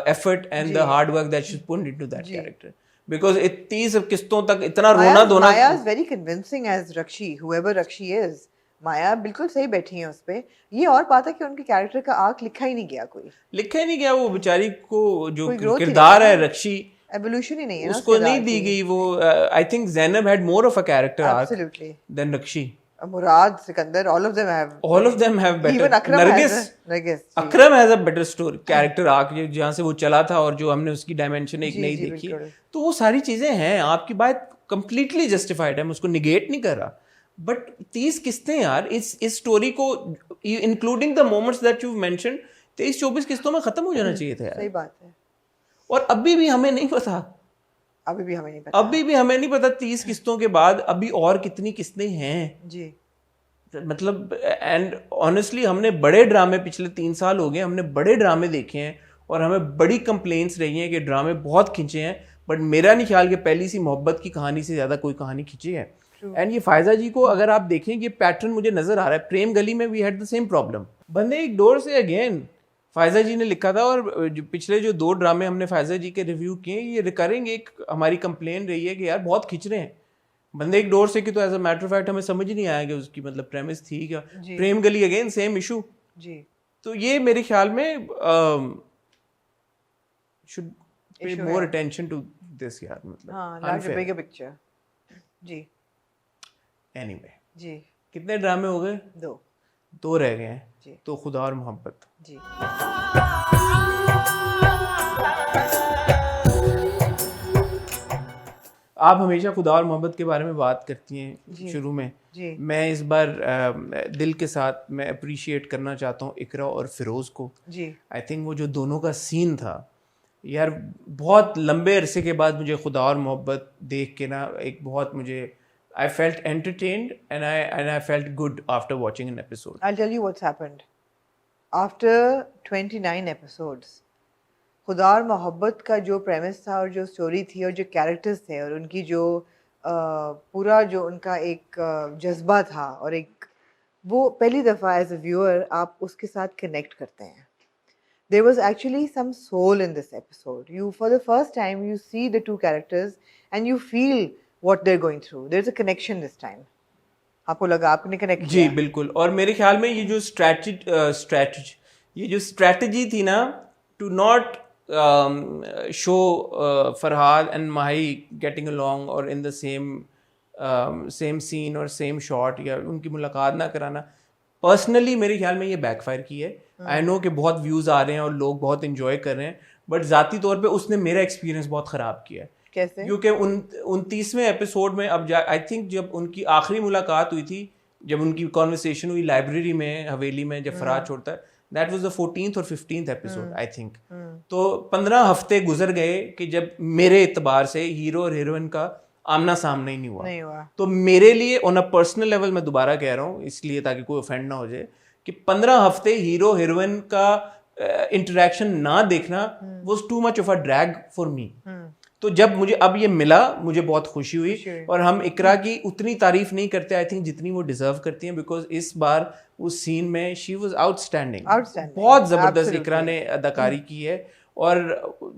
effort and the hard work that she's put into that character, because 30 किस्तों तक इतना रोना धोना। Maya is very convincing as Rakshi, whoever Rakshi is. माया बिल्कुल सही बैठी है उस पे। ये और बात है कि उनके कैरेक्टर का आर्क लिखा ही नहीं गया, कोई लिखा ही नहीं गया। वो बेचारी को जो growth ही किरदार नहीं है रक्षी, एवोल्यूशन ही नहीं है ना उसको नहीं दी गई वो। I think Zainab had more of a character arc Absolutely. Then Rakshi. Murad, Sikandar, all of them have better. better. Even Akram Nargis. Akram has a better story, character arc, जहाँ से वो चला था और जो हमने उसकी डायमेंशन एक नई देखी, तो वो सारी चीजें हैं। आपकी बात कंप्लीटली जस्टिफाइड है, मैं उसको निगेट नहीं कर रहा, बट 30 किस्तें यार इस स्टोरी को, including the moments that you mentioned, 23-24 किस्तों में खत्म हो जाना चाहिए था यार। सही बात है। और अभी भी हमें नहीं पता, अभी भी हमें नहीं पता 30 किस्तों के बाद अभी और कितनी किस्तें हैं जी। मतलब, एंड ऑनेस्टली हमने बड़े ड्रामे, पिछले 3 साल हो गए हमने बड़े ड्रामे देखे हैं और हमें बड़ी कंप्लेंट्स रही हैं कि ड्रामे बहुत खिंचे हैं, बट मेरा नहीं ख्याल कि पहली सी मोहब्बत की कहानी से ज़्यादा कोई कहानी खिंची है। एंड ये फायजा जी को अगर आप देखें, ये पैटर्न मुझे नज़र आ रहा है। प्रेम गली में we had the same problem, बंदे एक डोर से अगेन फायजा जी ने लिखा था, और पिछले जो 2 ड्रामे हमने फायजा जी के रिव्यू किए, ये रिकरिंग एक हमारी कंप्लेन रही है कि यार बहुत खिंच रहे हैं। बंदे एक डोर से कि तो as a matter of fact हमें समझ ही नहीं आया कि उसकी मतलब प्रेमिस थी क्या। प्रेम गली अगेन सेम इशू जी। तो ये मेरे ख्याल में should pay more attention to this यार, मतलब larger bigger picture जी। एनीवे जी, कितने ड्रामे हो गए? 2 रह गए हैं जी। तो खुदा और मोहब्बत जी। आप हमेशा खुदा और मोहब्बत के बारे में बात करती हैं शुरू में जी। मैं इस बार दिल के साथ मैं अप्रिशिएट करना चाहता हूँ इकरा और फिरोज़ को जी। आई थिंक वो जो दोनों का सीन था यार, बहुत लंबे अरसे के बाद मुझे खुदा और मोहब्बत देख के ना एक बहुत मुझे I felt entertained and I felt good after watching an episode. I'll tell you what's happened. After 29 episodes, खुदा और मोहब्बत का जो प्रेमिस था और जो स्टोरी थी और जो कैरेक्टर्स थे और उनकी जो पूरा जो उनका एक जज्बा था और एक वो पहली दफ़ा एज अ व्यूअर आप उसके साथ कनेक्ट करते हैं. There was actually some soul in this episode. You, for the first time, you see the 2 characters and you feel what they're going through. There's a connection this time. आपको लगा आपने connect किया? जी बिल्कुल. और मेरे ख्याल में ये जो स्ट्रैटेजी थी ना, to not show Farhad and Mahi getting along और इन द सेम सीन और सेम शॉट, या उनकी मुलाकात ना कराना, पर्सनली मेरे ख्याल में ये बैकफायर की है. आई नो कि बहुत व्यूज़ आ रहे हैं और लोग बहुत इन्जॉय कर रहे हैं, बट ज़ाती तौर पे उसने मेरा एक्सपीरियंस बहुत ख़राब किया है. कैसे? क्योंकि 29वें एपिसोड में अब आई थिंक जब उनकी आखिरी मुलाकात हुई थी, जब उनकी कॉन्वर्सेशन हुई लाइब्रेरी में, हवेली में, जब फराज छोड़ता है, दैट वाज द 14th और 15th एपिसोड आई थिंक. तो 15 हफ्ते गुजर गए कि जब मेरे एतबार से हीरो और हीरोइन का आमना सामना ही नहीं हुआ. तो मेरे लिए ऑन अ पर्सनल लेवल, मैं दोबारा कह रहा हूँ इसलिए ताकि कोई ऑफेंड ना हो जाए, कि 15 हफ्ते हीरो हीरोइन का इंटरेक्शन ना देखना was to much of a drag for me. तो जब मुझे अब ये मिला, मुझे बहुत खुशी हुई. और हम इकरा की उतनी तारीफ नहीं करते आई थिंक जितनी वो डिजर्व करती हैं, बिकॉज इस बार उस सीन में शी वाज आउटस्टैंडिंग. बहुत ज़बरदस्त इकरा ने अदाकारी की है. और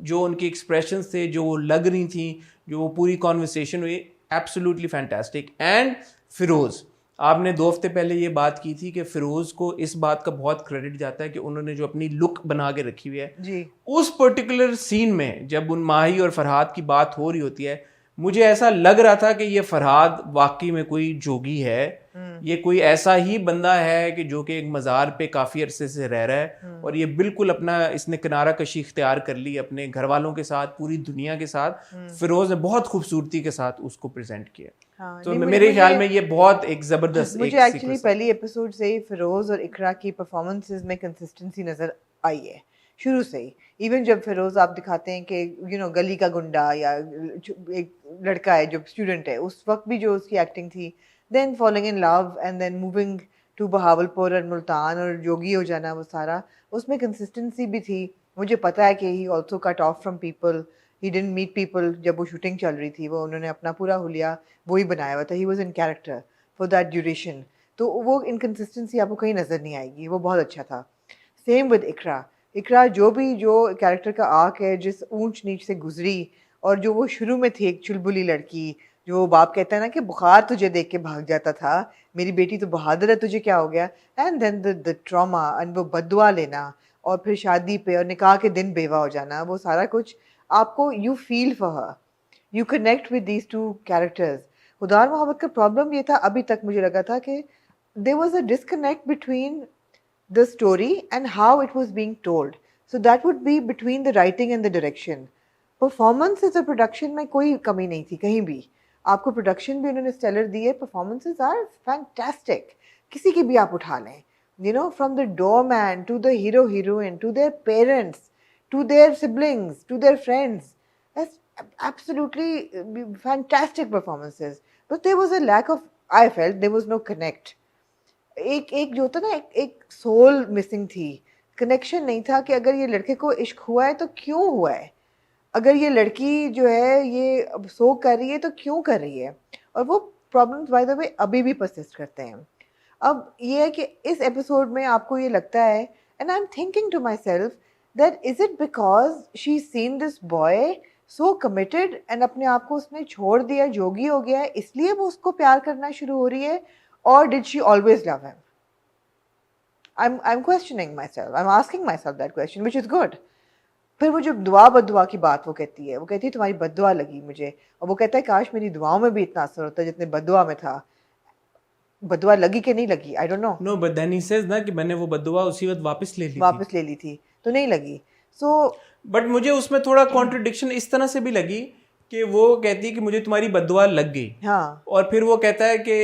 जो उनके एक्सप्रेशंस थे, जो वो लग रही थी, जो वो पूरी कॉन्वर्सेशन हुई, एब्सोल्युटली फैंटास्टिक. एंड फिरोज, आपने 2 हफ्ते पहले ये बात की थी कि फिरोज को इस बात का बहुत क्रेडिट जाता है कि उन्होंने जो अपनी लुक बना के रखी हुई है जी. उस पर्टिकुलर सीन में, जब उन माही और फरहाद की बात हो रही होती है, मुझे ऐसा लग रहा था कि ये फरहाद वाकई में कोई जोगी है, ये कोई ऐसा ही बंदा है कि जो कि एक मज़ार पे काफ़ी अरसे से रह रहा है और ये बिल्कुल अपना इसने किनारा कशी इख्तियार कर ली अपने घर वालों के साथ, पूरी दुनिया के साथ. फिरोज ने बहुत खूबसूरती के साथ उसको प्रेजेंट किया. हाँ, तो नहीं, मेरे ख्याल में ये बहुत एक ज़बरदस्त मुझे एक्चुअली पहली एपिसोड से ही फिरोज और इकरा की परफॉर्मेंसेस में कंसिस्टेंसी नज़र आई है शुरू से ही. इवन जब फिरोज आप दिखाते हैं कि गली का गुंडा या एक लड़का है जो स्टूडेंट है, उस वक्त भी जो उसकी एक्टिंग थी, then falling in love and then moving to Bahawalpur और मुल्तान और जोगी हो जाना, वो सारा उसमें कंसिस्टेंसी भी थी. मुझे पता है कि he also cut off from people, he didn't meet people. जब वो शूटिंग चल रही थी, वो उन्होंने अपना पूरा हुलिया वही बनाया हुआ था. He was in character for that duration. तो वो इनकन्सिस्टेंसी आपको कहीं नज़र नहीं आएगी, वो बहुत अच्छा था. सेम विद इकरा. इकरा जो कैरेक्टर का आर्क है, जिस ऊंच नीच से गुजरी, और जो वो शुरू में थी एक चुलबुली लड़की, जो बाप कहता है ना कि बुखार तुझे देख के भाग जाता था, मेरी बेटी तो बहादुर है, तुझे क्या हो गया, and then the trauma and वो बद्दुआ लेना, और फिर शादी पे और निकाह के दिन बेवा हो जाना, वो सारा कुछ आपको, you feel for her, you connect with these two characters. खुदार मोहब्बत का प्रॉब्लम ये था, अभी तक मुझे लगा था कि there was a disconnect between the story and how it was being told. So that would be between the writing and the direction. Performances और production में कोई कमी नहीं थी कहीं भी. आपको production भी उन्होंने stellar दी है. Performances are fantastic. किसी की भी आप उठा लें. From the doorman to the hero heroine to their parents to their siblings to their friends. That's absolutely fantastic performances. But there was a lack of, I felt there was no connect. एक जो होता ना, एक soul missing थी, connection नहीं था कि अगर ये लड़के को इश्क हुआ है तो क्यों हुआ है, अगर ये लड़की जो है ये अब सोग कर रही है तो क्यों कर रही है. और वो प्रॉब्लम्स बाय द वे अभी भी परसिस्ट करते हैं. अब ये है कि इस एपिसोड में आपको ये लगता है, and I am thinking to my self that is it because she seen this boy so committed and अपने आप को उसने छोड़ दिया, जोगी हो गया है, इसलिए वो उसको प्यार करना शुरू हो रही है, or did she always love him? I'm questioning myself. I'm asking myself that question, which is good. फिर वो जब दुआ बद्दुआ की बात वो कहती है तुम्हारी बद्दुआ लगी मुझे, और वो कहता है काश मेरी दुआओं में भी इतना असर होता जितने बद्दुआ में था. बद्दुआ लगी कि नहीं लगी, I don't know. No, but then he says ना कि मैंने वो बद्दुआ उसी वक्त वापस ले ली थी तो नहीं लगी. So बट मुझे उसमें थोड़ा कॉन्ट्रडिक्शन इस तरह से भी लगी कि वो कहती है कि मुझे तुम्हारी बद्दुआ लग गई, हाँ, और फिर वो कहता है कि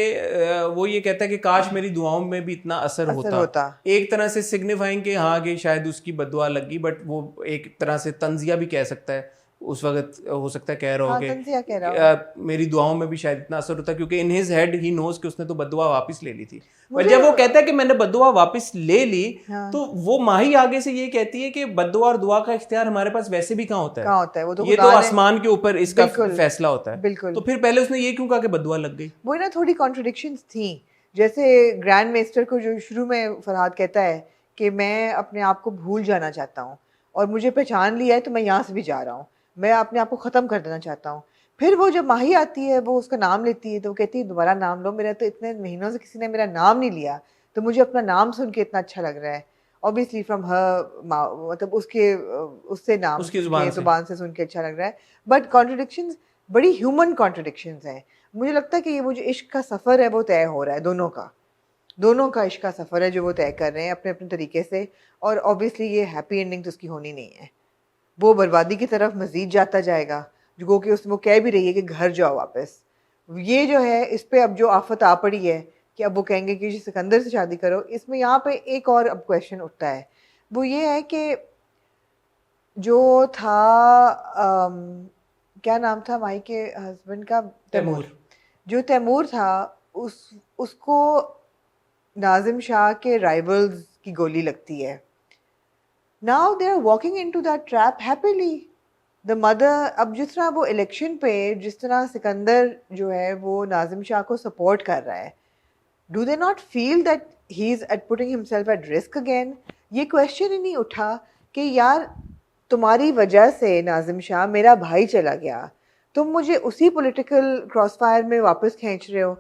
वो ये कहता है कि काश मेरी दुआओं में भी इतना असर होता. एक तरह से सिग्निफाइंग कि हाँ कि शायद उसकी बद्दुआ लग गई, बट वो एक तरह से तंजिया भी कह सकता है, उस वक्त हो सकता है कह रहा हो कि मेरी दुआओं में भी शायद इतना असर होता, क्योंकि in his head he knows कि उसने तो बद्दुआ वापस ले ली थी. पर जब वो कहता है कि मैंने बद्दुआ वापस ले ली, तो वो माही आगे से ये कहती है कि बद्दुआ और दुआ का इख्तियार हमारे पास वैसे भी कहाँ होता है, वो तो ये तो आसमान के ऊपर इसका फैसला होता है. बिल्कुल. तो फिर पहले उसने ये क्यों कहा कि बद्दुआ लग गई. वो ना थोड़ी कॉन्ट्रडिक्शंस थी. जैसे ग्रैंड मास्टर को जो शुरू में फरहाद कहता है कि मैं अपने आप को भूल जाना चाहता हूँ और मुझे पहचान लिया है तो मैं यहाँ से भी जा रहा हूँ, मैं अपने आप को ख़त्म कर देना चाहता हूँ. फिर वो जब माही आती है, वो उसका नाम लेती है तो वो कहती है दोबारा नाम लो, मेरा तो इतने महीनों से किसी ने मेरा नाम नहीं लिया, तो मुझे अपना नाम सुन के इतना अच्छा लग रहा है. ऑब्वियसली फ्रॉम हर, मतलब उससे नाम उसकी जुबान से सुन के अच्छा लग रहा है. बट कॉन्ट्रडिक्शंस बड़ी ह्यूमन कॉन्ट्रडिक्शंस हैं. मुझे लगता है कि ये वो जो इश्क का सफ़र है वो तय हो रहा है, दोनों का इश्क का सफ़र है जो वो तय कर रहे हैं अपने अपने तरीके से. और ऑब्वियसली ये हैप्पी एंडिंग तो उसकी होनी नहीं है, वो बर्बादी की तरफ मज़ीद जाता जाएगा, जो कि वो कह भी रही है कि घर जाओ वापस. ये जो है इस पे अब जो आफत आ पड़ी है कि अब वो कहेंगे कि सिकंदर से शादी करो. इसमें यहाँ पे एक और अब क्वेश्चन उठता है, वो ये है कि जो था क्या नाम था माही के हस्बैंड का, तैमूर. जो तैमूर था उसको नाजिम शाह के राइवल्स की गोली लगती है. Now they are walking into that trap happily. The mother, अब जिस तरह वो इलेक्शन पे जिस तरह सिकंदर जो है वो नाजिम शाह को सपोर्ट कर रहा है, do they not feel that he is eight putting himself at risk again? ये क्वेश्चन ही नहीं उठा कि यार तुम्हारी वजह से नाजिम शाह मेरा भाई चला गया, तुम मुझे उसी पॉलिटिकल क्रॉसफायर में वापस खींच रहे हो.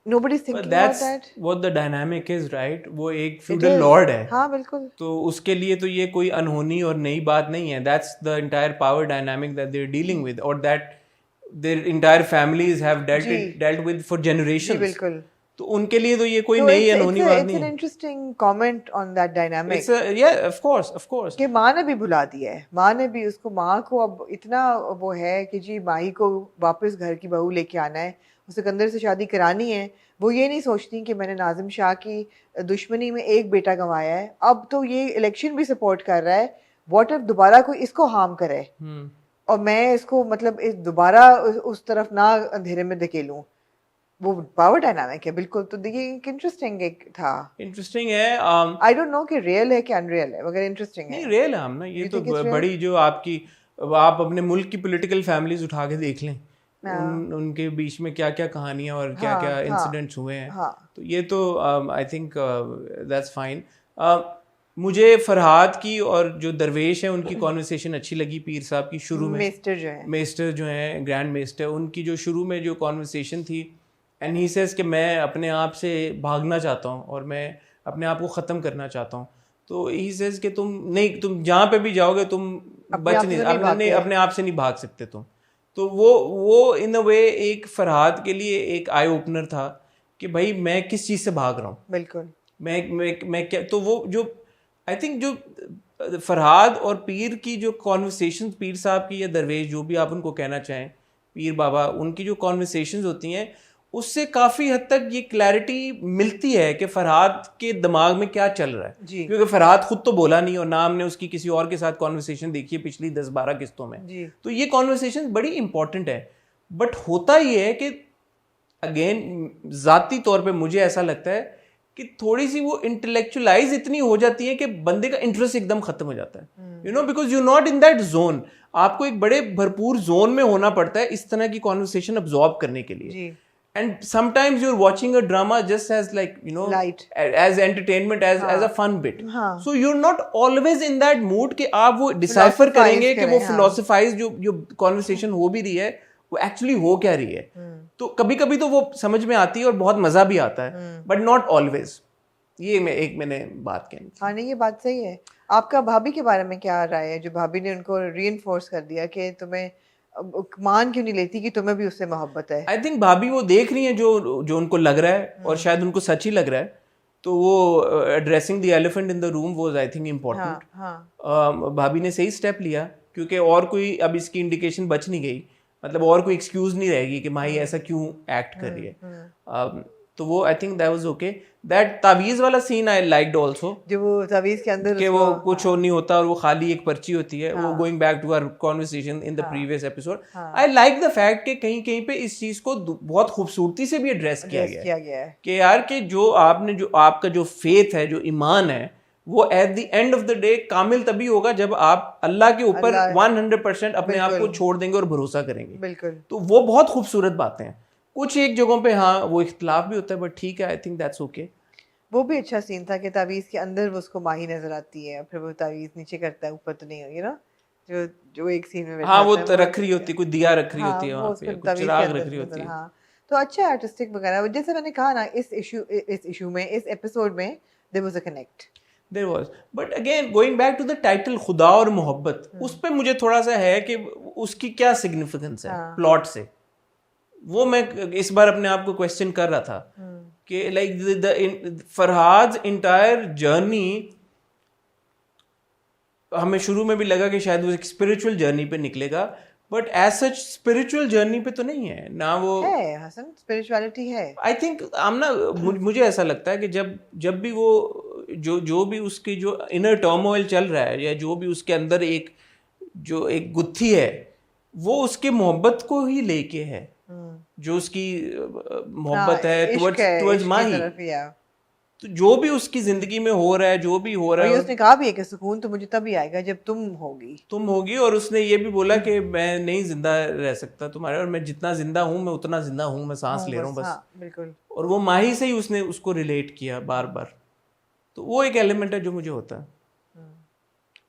Nobody's But thinking about that's that. what the dynamic is, right? वो एक It feudal is. lord है, हाँ बिल्कुल. तो उसके लिए तो ये कोई अनहोनी और नई बात नहीं है. That's the entire power dynamic that they're dealing with, or that their entire families have dealt with for ji generations. बिल्कुल. तो उनके लिए तो ये कोई So नई अनहोनी बात it's नहीं an है. interesting comment on that dynamic. It's a, yeah, of course. कि माँ ने भी भुला दिया है. माँ ने भी उसको, माँ को अब इतना वो है कि जी माही को वापस घर की बहू लेके आना है, उसे सिकंदर से शादी करानी है. वो ये नहीं सोचती कि मैंने नाजिम शाह की दुश्मनी में एक बेटा गंवाया है, अब तो ये इलेक्शन भी सपोर्ट कर रहा है. व्हाट इफ दोबारा कोई इसको हार्म करे और मैं इसको मतलब इस दोबारा उस तरफ ना अंधेरे में धकेलूं. वो पावर डायनामिक है बिल्कुल. तो देखिए एक इंटरेस्टिंग एक था. इंटरेस्टिंग है. आई डोंट नो कि रियल है कि अनरियल है, मगर इंटरेस्टिंग है. नहीं, रियल है. हम ना ये You तो think it's real? बड़ी जो आपकी, आप अपने मुल्क की पॉलिटिकल फैमिलीज उठा के देख लें, उनके बीच में क्या क्या कहानियां और क्या क्या इंसिडेंट्स हुए हैं. तो ये तो आई थिंक दैट्स फाइन. मुझे फरहाद की और जो दरवेश है उनकी कॉन्वर्सेशन अच्छी लगी. पीर साहब की शुरू में, मेस्टर जो हैं, ग्रैंड मेस्टर, उनकी जो शुरू में जो कॉन्वर्सेशन थी, एंड ही सेज कि मैं अपने आप से भागना चाहता हूँ और मैं अपने आप को ख़त्म करना चाहता हूँ. तो ही सेज कि तुम जहाँ पे भी जाओगे तुम बच नहीं, अपने आप से नहीं भाग सकते तुम. तो वो इन अ वे एक फरहाद के लिए एक आई ओपनर था कि भाई मैं किस चीज़ से भाग रहा हूँ. बिल्कुल. मैं क्या, तो वो जो आई थिंक जो फरहाद और पीर की जो कॉन्वर्सेशन, पीर साहब की या दरवेश जो भी आप उनको कहना चाहें, पीर बाबा, उनकी जो कॉन्वर्सेशंस होती हैं उससे काफ़ी हद तक ये क्लैरिटी मिलती है कि फरहाद के दिमाग में क्या चल रहा है. क्योंकि फरहाद खुद तो बोला नहीं और ना हमने उसकी किसी और के साथ कॉन्वर्सेशन देखी है पिछली 10-12 किस्तों में. तो ये कॉन्वर्सेशन बड़ी इंपॉर्टेंट है. बट होता ये है कि अगेन ज़ाती तौर पे मुझे ऐसा लगता है कि थोड़ी सी वो इंटेलेक्चुअलाइज इतनी हो जाती है कि बंदे का इंटरेस्ट एकदम खत्म हो जाता है. You know, because you not in that zone. आपको एक बड़े भरपूर जोन में होना पड़ता है इस तरह की कॉन्वर्सेशन अब्सॉर्ब करने के लिए. And sometimes you're watching a drama just as, like, you know, light, as entertainment, as a fun bit. So you're not always in that mood कि आप वो decipher करेंगे कि वो philosophize जो conversation हो भी रही है वो actually हो क्या रही है. तो कभी कभी तो वो समझ में आती है और बहुत मजा भी आता है, but not always. ये मैंने बात कहनी. हाँ नहीं, ये बात सही है. आपका भाभी के बारे में क्या राय है, जो भाभी ने उनको reinforce कर दिया कि तुम्हें मान क्यों नहीं लेती कि तुम्हें भी उससे मोहब्बत है. आई थिंक भाभी वो देख रही हैं जो उनको लग रहा है और शायद उनको सच ही लग रहा है. तो वो addressing the elephant in the room was I think important. भाभी ने सही स्टेप लिया क्योंकि और कोई अब इसकी इंडिकेशन बच नहीं गई. मतलब और कोई एक्सक्यूज नहीं रहेगी कि माही ऐसा क्यों एक्ट कर रही है. तो वो I think that was okay. That तावीज़ वाला सीन आई लाइक्ड आल्सो, जो वो तावीज़ के अंदर कि वो कुछ और नहीं होता और वो खाली एक पर्ची होती है. वो going back to our conversation in the previous episode, I like the fact कि कहीं कहीं पे इस चीज को बहुत खूबसूरती से भी एड्रेस किया गया है कि यार कि जो आपका जो फेथ है, जो ईमान है, वो at the end of the day कामिल तभी होगा जब आप अल्लाह के ऊपर 100% अपने आप को छोड़ देंगे और भरोसा करेंगे. बिल्कुल. तो वो बहुत खूबसूरत बातें हैं. कुछ एक जगहों पे हाँ वो इख्तलाफ भी होता है, बट ठीक है, आई थिंक दैट्स ओके. वो भी अच्छा सीन था कि तावीज़ के अंदर वो उसको माही नजर आती है, फिर वो तावीज़ नीचे करता है, ऊपर तो नहीं होगी ना, जो एक सीन में हाँ वो रख रही होती है, कोई दिया रख रही होती है वहाँ पे, कुछ चिराग रख रही होती है. हाँ तो अच्छा आर्टिस्टिक वगैरह. जैसे मैंने कहा ना, इस इशू में, इस एपिसोड में there was a connect. There was, but again going back to the title खुदा और मोहब्बत, उस पे मुझे थोड़ा सा है कि उसकी क्या सिग्निफिकेंस है प्लॉट से. वो मैं इस बार अपने आप को क्वेश्चन कर रहा था कि like the Farhad entire journey, हमें शुरू में भी लगा कि शायद वो एक स्पिरिचुअल जर्नी पे निकलेगा, but as such spiritual journey पे तो नहीं है ना. वो है हसन, स्पिरिचुअलिटी है. आई थिंक मुझे ऐसा लगता है कि जब भी वो जो भी उसकी जो इनर टर्मोइल चल रहा है, या जो भी उसके अंदर एक गुत्थी है, वो उसके मोहब्बत को ही लेके है. जो उसकी मोहब्बत है टुवर्ड्स माही, तो जो भी उसकी जिंदगी में हो रहा है, जो भी हो रहा है, उसने कहा भी है कि सुकून तो मुझे तभी आएगा जब तुम होगी. और उसने ये भी बोला कि मैं नहीं जिंदा रह सकता तुम्हारे, और मैं जितना जिंदा हूँ मैं उतना जिंदा हूँ, मैं सांस ले रहा हूँ बस. हाँ, बिल्कुल. और वो माही से ही उसने उसको रिलेट किया बार बार. तो वो एक एलिमेंट है जो मुझे होता है.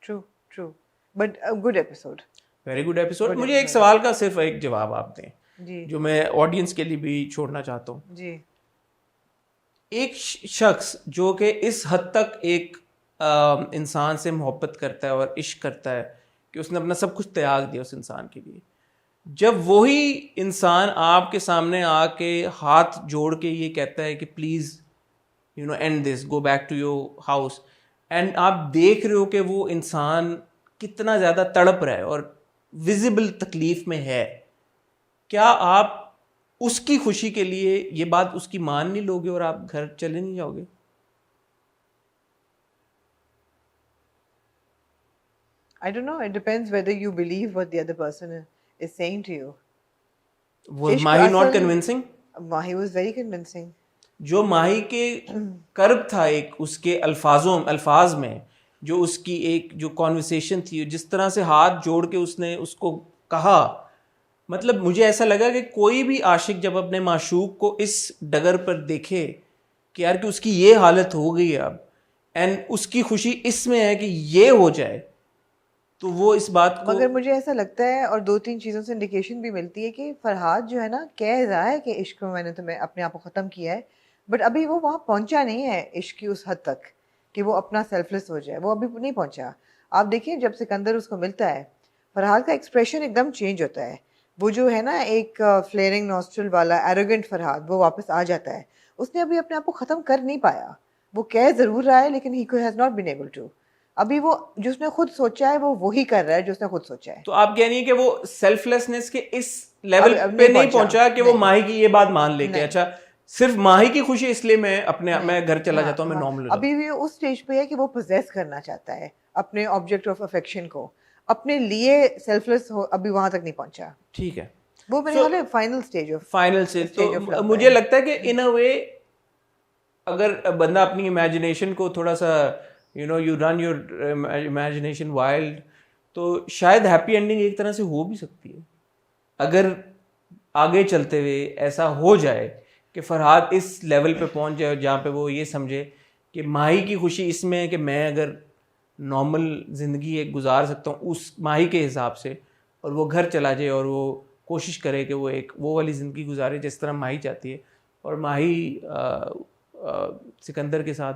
True but a good episode. Very good episode. मुझे एक सवाल का सिर्फ एक जवाब आप दें जी जो मैं ऑडियंस के लिए भी छोड़ना चाहता हूँ। जी। एक शख्स जो कि इस हद तक एक इंसान से मोहब्बत करता है और इश्क करता है कि उसने अपना सब कुछ त्याग दिया उस इंसान के लिए, जब वही इंसान आपके सामने आके हाथ जोड़ के ये कहता है कि please end this, go back to your house, and आप देख रहे हो कि वो इंसान कितना ज़्यादा तड़प रहा है और विजिबल तकलीफ में है, क्या आप उसकी खुशी के लिए ये बात उसकी मान नहीं लोगे और आप घर चले नहीं जाओगे? I don't know. It depends whether you believe what the other person is saying to you. Was इश्क माही नॉट असल convincing? Mahi was very convincing. जो माही के कर्ब था एक उसके अल्फाज में, जो उसकी एक जो कॉन्वर्सेशन थी, जिस तरह से हाथ जोड़ के उसने उसको कहा, मतलब मुझे ऐसा लगा कि कोई भी आशिक जब अपने माशूक को इस डगर पर देखे कि यार कि उसकी ये हालत हो गई है अब, एंड उसकी खुशी इसमें है कि ये हो जाए, तो वो इस बात को मगर मुझे ऐसा लगता है और दो तीन चीज़ों से इंडिकेशन भी मिलती है कि फरहाद जो है ना कह रहा है कि इश्क में मैंने तुम्हें अपने आप को ख़त्म किया है, बट अभी वो वहाँ पहुँचा नहीं है इश्क की उस हद तक कि वो अपना सेल्फलेस हो जाए, वो अभी नहीं पहुँचा। आप देखिए जब सिकंदर उसको मिलता है, फरहाद का एक्सप्रेशन एकदम चेंज होता है। वो जो है ना एक फ्लेयरिंग नॉस्ट्रल वाला एरोगेंट फरहाद वो वापस आ जाता है। उसने अभी अपने आप को ख़त्म कर नहीं पाया, वो कह ज़रूर रहा है लेकिन he has not been able to. अभी वो जो उसने खुद सोचा है वो वही कर रहा है जो उसने खुद सोचा है। तो आप कह रही हैं कि वो सेल्फलेसनेस के इस लेवल अब पे नहीं पहुंचा कि वो नहीं। माही की ये बात मान ले कि नहीं। अच्छा सिर्फ माही की खुशी इसलिए मैं अपने नहीं। मैं घर चला हाँ, जाता हूँ, मैं हाँ। नॉर्मल हो जाता अभी भी उस स्टेज पे है कि वो पोजेस करना चाहता है अपने ऑब्जेक्ट ऑफ अफेक्शन को, अपने लिए सेल्फलेस हो, अभी वहां तक नहीं पहुंचा। हूँ। ठीक है, वो मेरे ख्याल है फाइनल स्टेज ऑफ फाइनल से तो मुझे लगता है कि इन अ वे अगर बंदा अपनी इमेजिनेशन को थोड़ा सा you run your imagination wild, तो शायद हैप्पी एंडिंग एक तरह से हो भी सकती है अगर आगे चलते हुए ऐसा हो जाए कि फरहाद इस लेवल पे पहुंच जाए जहाँ पे वो ये समझे कि माही की खुशी इसमें है कि मैं अगर नॉर्मल ज़िंदगी एक गुजार सकता हूँ उस माही के हिसाब से, और वो घर चला जाए और वो कोशिश करे कि वो एक वो वाली ज़िंदगी गुजारे जिस तरह माही चाहती है, और माही सिकंदर के साथ।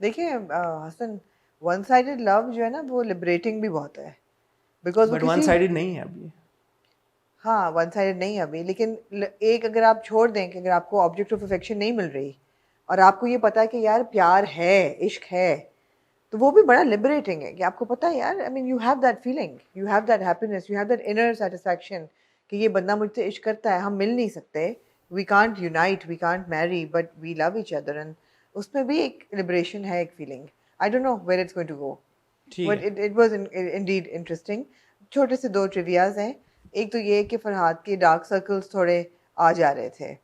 देखिए हसन, वन साइडेड लव जो है ना वो लिबरेटिंग भी बहुत है, बिकॉज बट वन साइडेड नहीं है अभी। हाँ वन साइडेड नहीं अभी, लेकिन एक अगर आप छोड़ दें कि अगर आपको ऑब्जेक्ट ऑफ अफेक्शन नहीं मिल रही और आपको ये पता है कि यार प्यार है, इश्क है, तो वो भी बड़ा लिबरेटिंग है कि आपको पता है यार, I mean you have that feeling, you have that happiness, you have that inner satisfaction कि ये बंदा मुझसे इश्क करता है, हम मिल नहीं सकते, we can't unite, we can't marry, but we love each other, and उसमें भी एक लिबरेशन है, एक feeling. I don't know where it's going to go, but it was indeed interesting. छोटे से दो ट्रिवियाज हैं। एक तो ये कि फरहाद के डार्क सर्कल्स थोड़े आ जा रहे थे।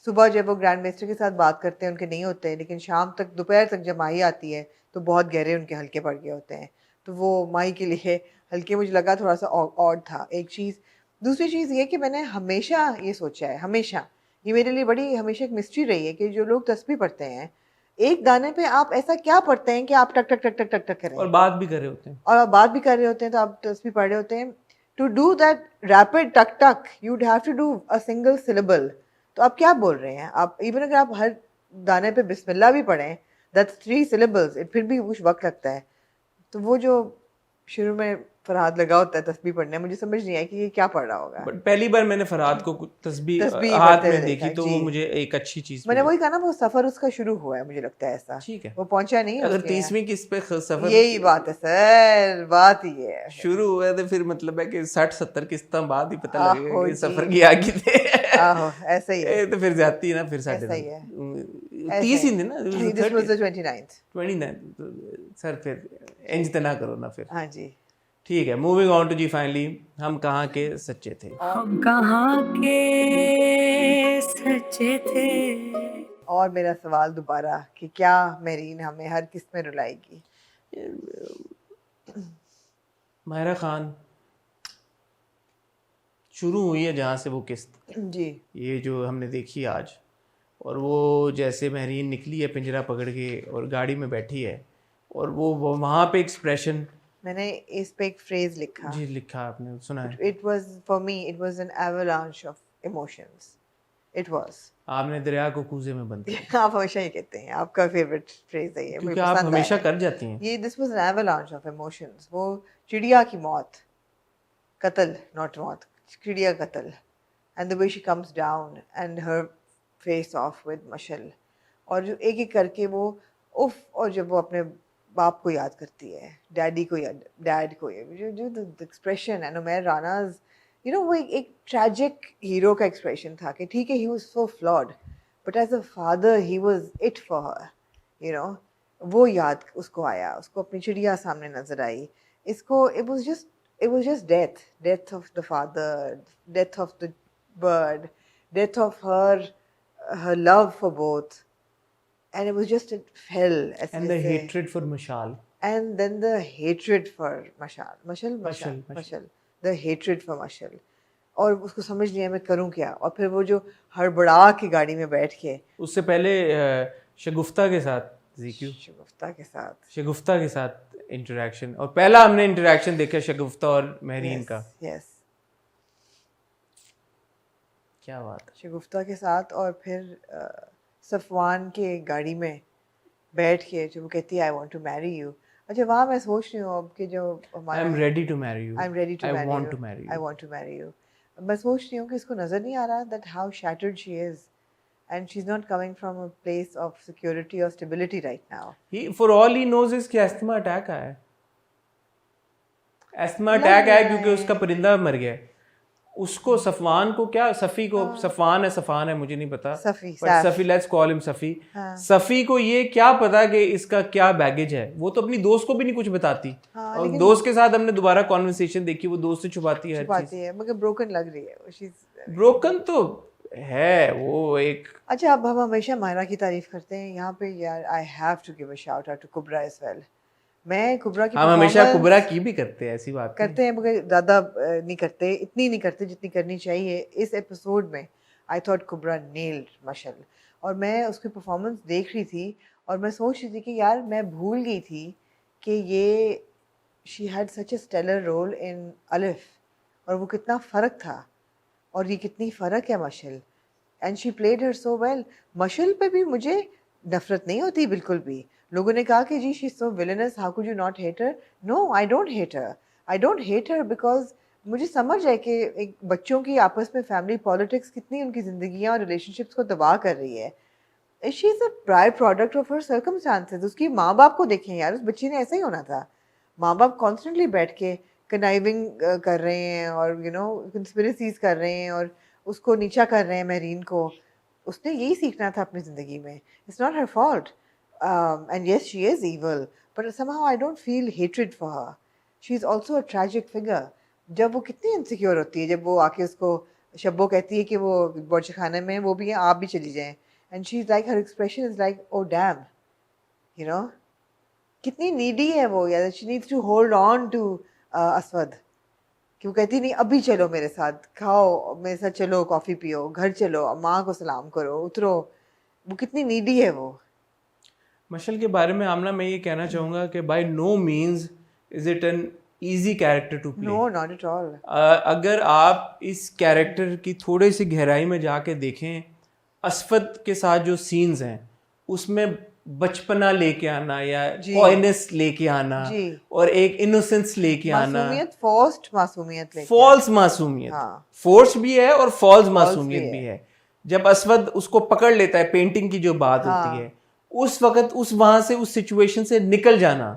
सुबह जब वो ग्रैंड मास्टर के साथ बात करते हैं उनके नहीं होते, लेकिन शाम तक दोपहर तक जब माही आती है तो बहुत गहरे उनके हल्के पड़ गए होते हैं। तो वो माही के लिए हल्के मुझे लगा थोड़ा सा ऑड था, एक चीज़। दूसरी चीज़ ये कि मैंने हमेशा ये सोचा है, हमेशा ये मेरे लिए बड़ी हमेशा एक मिस्ट्री रही है कि जो लोग तस्बीह पढ़ते हैं, एक दाने पे आप ऐसा क्या पढ़ते हैं कि आप टक टक टक टक टक टक करें और बात भी कर रहे होते हैं, और आप बात भी कर रहे होते हैं, तो आप तस्बीह पढ़ रहे होते हैं। To do that rapid tuck tuck you'd have to do a single syllable. तो आप क्या बोल रहे हैं? आप इवन अगर आप हर दाने पे बिस्मिल्लाह भी पढ़ें, दैट्स 3 syllables, फिर भी कुछ वक्त लगता है। तो वो जो शुरू में फरहाद लगा होता है तस्बीह पढ़ने, मुझे समझ नहीं आया कि ये क्या पढ़ रहा होगा। बट पहली बार मैंने फरहाद को तस्बीह तस्बीह हाथ पढ़ते हुए में देखी देखा, तो जी। वो मुझे एक अच्छी चीज़ मैंने लगी। वही कहा ना, वो सफर उसका शुरू हुआ है, मुझे लगता है ऐसा। ठीक है, वो पहुंचा नहीं है अगर उसके यहाँ। 30वीं किस्त पे सफर यही बात है सर, बात ही ये है। शुरू हुआ है तो फिर मतलब है कि 60-70 किस्तां बाद ही पता लगेगा आहो कि जी। सफर की आगे थे। आहो ऐसा ही है, ये तो फिर जाती है ना, फिर साढ़े ऐसा ही है, 30 ही थे ना, this was the 29th। 29 sir, फिर इंज तो ना करो ना फिर। हाँ जी। ठीक है, moving on to G finally, हम कहाँ के सच्चे थे। हम कहाँ के सच्चे थे। और मेरा सवाल दोबारा कि क्या मेरीन हमें हर किस्त में रुलाएगी? माहिरा खान, शुरू हुई है जहाँ से वो किस्त, जी ये जो हमने देखी आज, और वो जैसे महरीन निकली है पिंजरा पकड़ के और गाड़ी में बैठी है, और वो वहाँ पे एक्सप्रेशन मैंने इस पे एक फ्रेज लिखा. जी लिखा आपने, सुना है. It was, for me, it was an avalanche of emotions. It was. आपने दरिया को कूजे में बंद किया आप हमेशा ही कहते हैं, आपका फेवरेट फ्रेज है ये, क्योंकि मुझे आप पसंद हमेशा आया. कर जाती हैं. ये this was an avalanche of emotions. वो चिड़िया की मौत, कत्ल, नॉट मौत, चिड़िया कत्ल, and the way she comes down and her face off with Mashal, और जो एक एक करके वो उफ, और जब वो अपने बाप को याद करती है, डैडी को याद, डैड को, जो the expression and Umar Rana's, you know, वो एक ट्रैजिक हीरो का एक्सप्रेशन था कि ठीक है, he was so flawed, but as a father he was it for her, you know. वो याद उसको आया, उसको अपनी चिड़िया सामने नजर आई. इसको it was just death of the father, death of the bird, death of her love for both, and it was just, it fell, as And they the say. hatred for Mashal. And then the hatred for Mashal, the hatred for Mashal. और उसको समझ नहीं आया मैं करूं क्या, और फिर वो जो हड़बड़ा के गाड़ी में बैठ के, उससे पहले शगुफ्ता के साथ ज़ीक्यू शगुफ्ता के साथ इंटरेक्शन, और पहला हमने इंटरेक्शन देखा शगुफ्ता और महरीन का. यस, क्या बात है. शगुफ्ता के साथ, और फिर सफवान के गाड़ी में बैठ के जब वो कहती है I want to marry you. अच्छा, वहाँ मैं सोच रही हूँ अब कि जो हमारा I am ready to marry you, I am ready to I marry want you, to marry I you. Want to marry you. मैं सोच रही हूँ कि इसको नज़र नहीं आ रहा that how shattered she is, and she's not coming from a place of security or stability right now. He, for all he knows is कि अस्थमा अटैक आया है. अस्थमा अटैक आया क्योंकि उसका परिंदा मर गया है. उसको सफवान को क्या, सफ़ी को, सफान है मुझे नहीं पता, Safi, let's call him Safi. Safi को ये क्या पता कि इसका क्या बैगेज है. वो तो अपनी दोस्त को भी नहीं कुछ बताती. और दोस्त के साथ हमने दोबारा कॉन्वर्सेशन देखी, वो दोस्त से छुपाती है हर चीज़. मगर ब्रोकन लग रही है, ब्रोकन तो है वो एक. अच्छा, अब हम हमेशा मायरा की तारीफ करते हैं यहाँ पे, यार I have to give a shout out to Kubra as well. मैं कुबरा की, हम हमेशा कुबरा की भी करते हैं, ऐसी बात करते हैं मगर ज़्यादा नहीं करते, इतनी नहीं करते जितनी करनी चाहिए. इस एपिसोड में आई थॉट कुबरा नेल्ड मशल, और मैं उसकी परफॉर्मेंस देख रही थी और मैं सोच रही थी कि यार मैं भूल गई थी कि ये she had such a stellar role in Alif, और वो कितना फ़र्क था, और ये कितनी फ़र्क है Mashal, and she played her so well. Mashal पे भी मुझे नफरत नहीं होती बिल्कुल भी. लोगों ने कहा कि जी she is so villainous, how could you not hate her. No, I don't hate her because मुझे समझ है कि एक बच्चों की आपस में फैमिली पॉलिटिक्स कितनी उनकी ज़िंदगियाँ और रिलेशनशिप्स को तबाह कर रही है. She is a by product of her circumstances. उसकी माँ बाप को देखें यार, उस बच्ची ने ऐसा ही होना था. माँ बाप कॉन्स्टेंटली बैठ के कनाइविंग कर रहे हैं और यू नो कंस्पिरेसीज कर रहे हैं और उसको नीचा कर रहे हैं महरीन को. उसने यही सीखना था अपनी ज़िंदगी में. It's not her fault, and yes she is evil, but somehow I don't feel hatred for her. She is also a tragic figure. जब वो कितनी इनसिक्योर होती है, जब वो आके उसको शब्बो कहती है कि वो बर्च खाने में वो भी हैं, आप भी चली जाएं, and she is like, her expression is like oh damn, you know. कितनी नीडी है वो यार. She needs to hold on to Aswad, कि वो कहती नहीं अभी चलो मेरे साथ, खाओ मेरे साथ, चलो कॉफ़ी पियो, घर चलो, माँ को सलाम करो, उतरो. वो कितनी नीडी है वो. मशल के बारे में आमना मैं ये कहना चाहूँगा कि by no means is it an easy character to play. No, not at all. अगर आप इस कैरेक्टर की थोड़ी सी गहराई में जाके देखें, असफद के साथ जो सीन्स हैं उसमें बचपना लेके आना या कॉयनेस लेके आना और एक इनोसेंस लेके आना, फॉल्स मासूमियत, फोर्स भी है और फॉल्स मासूमियत भी है. जब असवद उसको पकड़ लेता है, पेंटिंग की जो बात होती है, उस वक्त उस वहां से उस सिचुएशन से निकल जाना.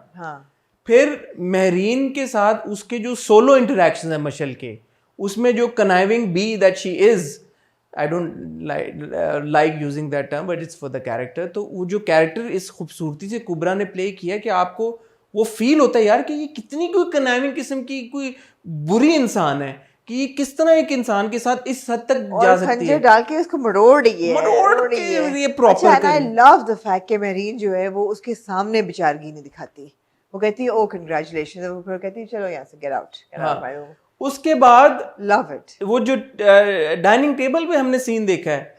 फिर महरीन के साथ उसके जो सोलो इंटरेक्शन है मशल के, उसमें जो conniving be that she is, I don't like using that term, but it's for the character. तो वो जो कैरेक्टर इस खूबसूरती से कुबरा ने प्ले किया कि आपको वो फील होता है यार कि ये कितनी कोई कनाइविंग किस्म की कोई बुरी इंसान है, कि ये किस तरह एक इंसान के साथ इस हद तक जा सकती है. खंजर डाल के उसको मरोड़ रही है ये प्रॉपर. अच्छा, I love the fact कि महरीन जो है वो उसके सामने बेचारगी नहीं दिखाती. वो कहती है ओ कंग्रेचुलेशन, वो फिर कहती है चलो यहाँ से गेट आउट माय रूम. उसके बाद लव इट, वो जो डाइनिंग टेबल पे हमने सीन देखा है,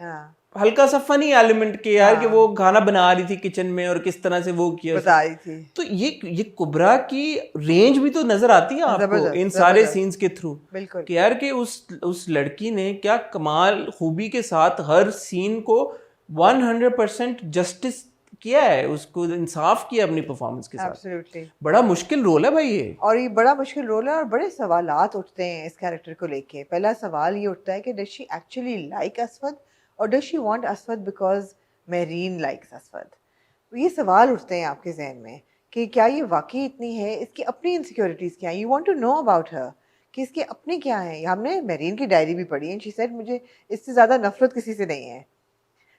हल्का सा फनी एलिमेंट के यार कि वो खाना बना रही थी किचन में और किस तरह से वो किया बता रही थी। तो ये कुबरा की रेंज भी तो नजर आती है आपको इन सारे सीन्स के थ्रू बिल्कुल कि यार कि उस लड़की ने क्या कमाल खूबी के साथ हर सीन को 100% जस्टिस किया है, उसको इंसाफ किया अपनी परफॉर्मेंस के साथ। Absolutely. बड़ा मुश्किल रोल है भाई ये, और ये बड़ा मुश्किल रोल है और बड़े सवालात उठते हैं इस कैरेक्टर को लेके। पहला सवाल ये उठता है कि does she actually like Asfand और does she want Asfand because Mereen likes Asfand. ये सवाल उठते हैं आपके जहन में कि क्या ये वाकई इतनी है, इसकी अपनी इनसिक्योरिटीज़ क्या है, you want to know about her कि इसके अपने क्या है। हमने मेरीन की डायरी भी पढ़ी है, शी सेड मुझे इससे ज़्यादा नफरत किसी से नहीं है।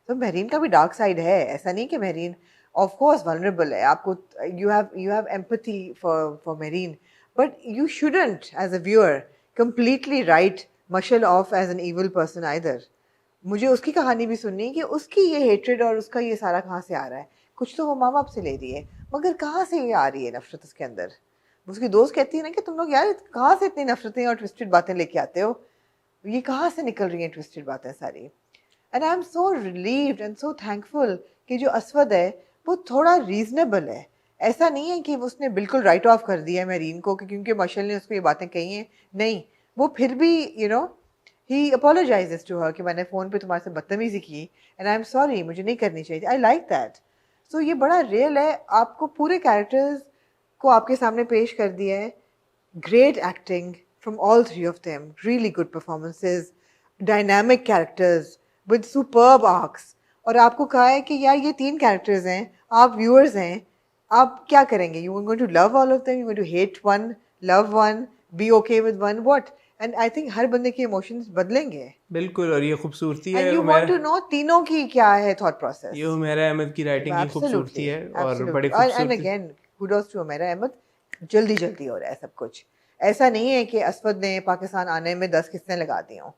तो मेरीन का भी डार्क साइड है, ऐसा नहीं कि मेरीन ऑफ कोर्स वल्नरेबल है। आपको you have empathy for Mehreen, but you shouldn't as a viewer completely write Mashal off as an evil person either. मुझे उसकी कहानी भी सुननी है कि उसकी ये हेट्रेड और उसका ये सारा कहाँ से आ रहा है। कुछ तो वो माँ बाप से ले रही है, मगर कहाँ से ये आ रही है नफरत उसके अंदर। उसकी दोस्त कहती है ना कि तुम लोग यार कहाँ से इतनी नफरतें और ट्विस्टेड बातें लेके आते हो, ये कहाँ से निकल रही हैं ट्विस्टेड बातें सारी। And I am so relieved and so thankful कि जो असवद है वो थोड़ा रीजनेबल है। ऐसा नहीं है कि उसने बिल्कुल राइट ऑफ कर दिया है मेरीन को कि क्योंकि मशल ने उसको ये बातें कही हैं। नहीं, वो फिर भी ही अपोलोजाइजेस टू हर कि मैंने फ़ोन पे तुम्हारे से बदतमीजी की एंड आई एम सॉरी, मुझे नहीं करनी चाहिए। I like that. सो ये बड़ा रियल है। आपको पूरे कैरेक्टर्स को आपके सामने पेश कर दिया है। Great acting from all three of them, really good performances, dynamic characters with superb arcs. और आपको कहा है कि यार ये 3 कैरेक्टर्स हैं, आप व्यूअर्स हैं, आप क्या करेंगे? You are going to love all of them, you are going to hate one, love one, be okay with one, what? And I think हर बंदे के इमोशंस बदलेंगे। बिल्कुल। और ये खूबसूरती है, and you want to know तीनों की क्या है थॉट प्रोसेस। ये उमैरा अहमद की राइटिंग की खूबसूरती है और बड़ी खूबसूरती। And again kudos to Umaira Ahmed, जल्दी जल्दी हो रहा है सब कुछ। ऐसा नहीं है कि असफद ने पाकिस्तान आने में 10 किस्तें लगा दी हों।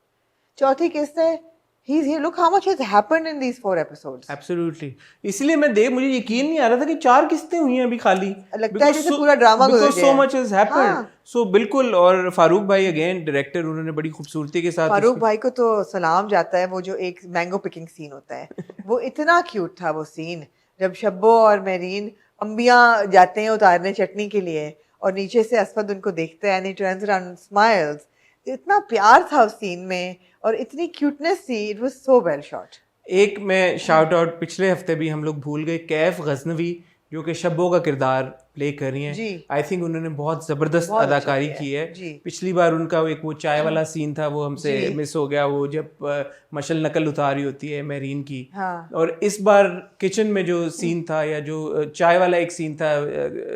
चौथी किस्त है he's here, look how much has happened in these 4 episodes. Absolutely. इसलिए मुझे यकीन नहीं आ रहा था कि 4 किस्तें हुई हैं अभी खाली। लगता है जैसे पूरा ड्रामा गुजर गया। Because so much has happened. So बिल्कुल। और फारूक भाई अगेन डायरेक्टर, उन्होंने बड़ी खूबसूरती के साथ फारूक भाई को तो सलाम जाता है। वो जो एक मैंगो पिकिंग सीन होता है वो इतना क्यूट था वो सीन, जब शब्बो और मेरीन अम्बियाँ जाते हैं उतारने चटनी के लिए और नीचे से असफद उनको देखते हैं and he turns around and smiles. इतना प्यार था उस सीन में और इतनी क्यूटनेस थी। It was so well shot. एक मैं शाउट आउट, पिछले हफ्ते भी हम लोग भूल गए, कैफ गजनवी जो कि शब्बो का किरदार प्ले कर रही हैं। आई थिंक उन्होंने बहुत ज़बरदस्त अदाकारी की है। पिछली बार उनका एक वो चाय वाला सीन था, वो हमसे मिस हो गया, वो जब मशल नकल उतारी होती है मेरीन की। और इस बार किचन में जो सीन था, या जो चाय वाला एक सीन था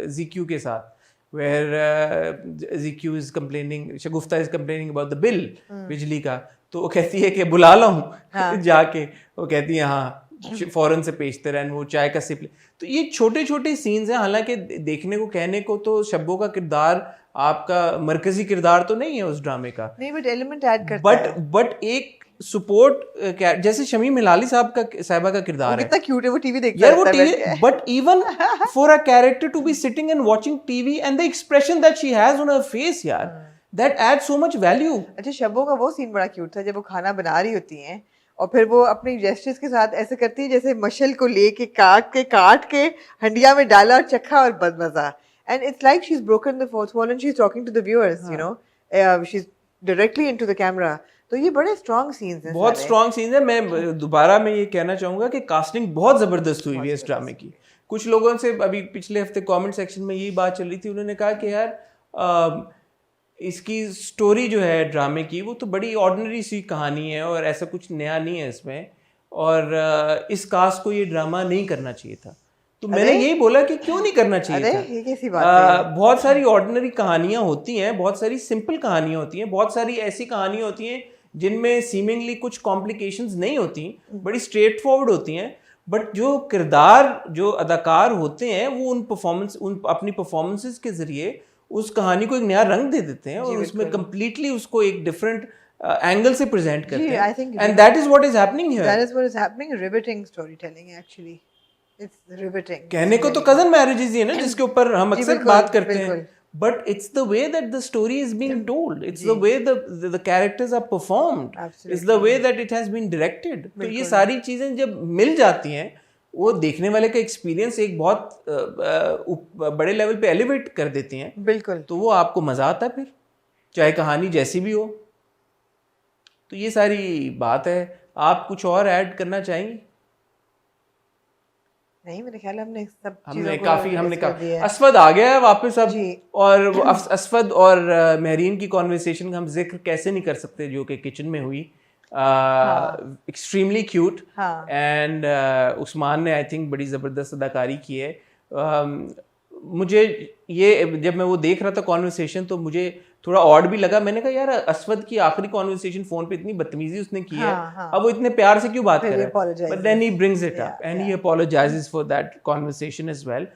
ज़ीक्यू के साथ, where ZQ is complaining, Shagufta is complaining about the bill, बिजली का, तो वो कहती है कि बुला ला हूँ जाके, वो कहती है हाँ फौरन से पेशते रहन, वो चाय का सिप। तो ये छोटे छोटे सीन्स हैं। हालांकि देखने को कहने को तो शब्बो का किरदार आपका मरकजी किरदार तो नहीं है उस ड्रामे का, नहीं, बट एलिमेंट ऐड करता है। बट एक सपोर्ट, जैसे शमीम हिलाली साहबा का किरदार है, कितना क्यूट है, वो टीवी देखता है, वो TV, but even for a character to be sitting and watching TV and the expression that she has on her face, यार that add so much value. अच्छा, शब्बो का वो सीन बड़ा क्यूट था जब वो खाना बना रही होती हैं और फिर वो अपनी जेस्चर्स के साथ ऐसे करती है जैसे मशल को लेके काट के हंडिया में डाला और चखा और बदमजा। And it's like she is broken the fourth wall and she is talking to the viewers, you know, she is directly into the camera. तो ये बड़े स्ट्रॉन्ग सीन्स हैं, बहुत स्ट्रॉन्ग सीन्स हैं। मैं दोबारा में ये कहना चाहूँगा कि कास्टिंग बहुत ज़बरदस्त हुई है इस ड्रामे की। कुछ लोगों से अभी पिछले हफ्ते कमेंट सेक्शन में यही बात चल रही थी, उन्होंने कहा कि यार इसकी स्टोरी जो है ड्रामे की, वो तो बड़ी ऑर्डिनरी सी कहानी है और ऐसा कुछ नया नहीं है इसमें, और इस कास्ट को ये ड्रामा नहीं करना चाहिए था। तो मैंने यही बोला कि क्यों नहीं करना चाहिए था। ये कैसी बात है? बहुत सारी ऑर्डिनरी कहानियाँ होती हैं, बहुत सारी सिंपल कहानियाँ होती हैं, बहुत सारी ऐसी कहानियाँ होती हैं जिनमें सीमिंगली कुछ कॉम्प्लिकेशंस नहीं होती, बड़ी स्ट्रेट फॉरवर्ड होती हैं, बट जो किरदार, जो अदाकार होते हैं, वो उन अपनी परफॉर्मेंसेस के जरिए उस कहानी को एक नया रंग दे देते हैं और उसमें कम्प्लीटली उसको एक डिफरेंट एंगल से प्रेजेंट करते हैं। And that is what is happening here. That is what is happening. Riveting story telling actually. It's riveting. कहने को तो कजन मैरिजेस ही है ना जिसके ऊपर हम अक्सर बात करते हैं, but it's the way that the story is being told, it's the way the characters are performed, it's the way that it has been directed. तो ये सारी चीजें जब मिल जाती हैं वो देखने वाले का एक्सपीरियंस एक बहुत बड़े लेवल पे एलिवेट कर देती हैं. बिल्कुल. तो वो आपको मजा आता है फिर, चाहे कहानी जैसी भी हो. तो ये सारी बात है. आप कुछ और ऐड करना चाहेंगी? नहीं, मेरे ख्याल हमने सब हमने काफी असफद आ गया है वापस अब. और वो असफद और महरीन की कॉन्वर्सेशन का हम जिक्र कैसे नहीं कर सकते जो कि किचन में हुई. Extremely cute. एंड उस्मान ने आई थिंक बड़ी ज़बरदस्त अदाकारी की है. मुझे ये जब मैं वो देख रहा था कॉन्वर्सेशन तो मुझे थोड़ा ऑड भी लगा. मैंने कहा यार असफद की आखिरी कॉन्वर्सेशन फोन पे इतनी बदतमीजी उसने की है, अब वो इतने प्यार से क्यों बात कर रहा है. But then he brings it up and he apologises for that conversation as well.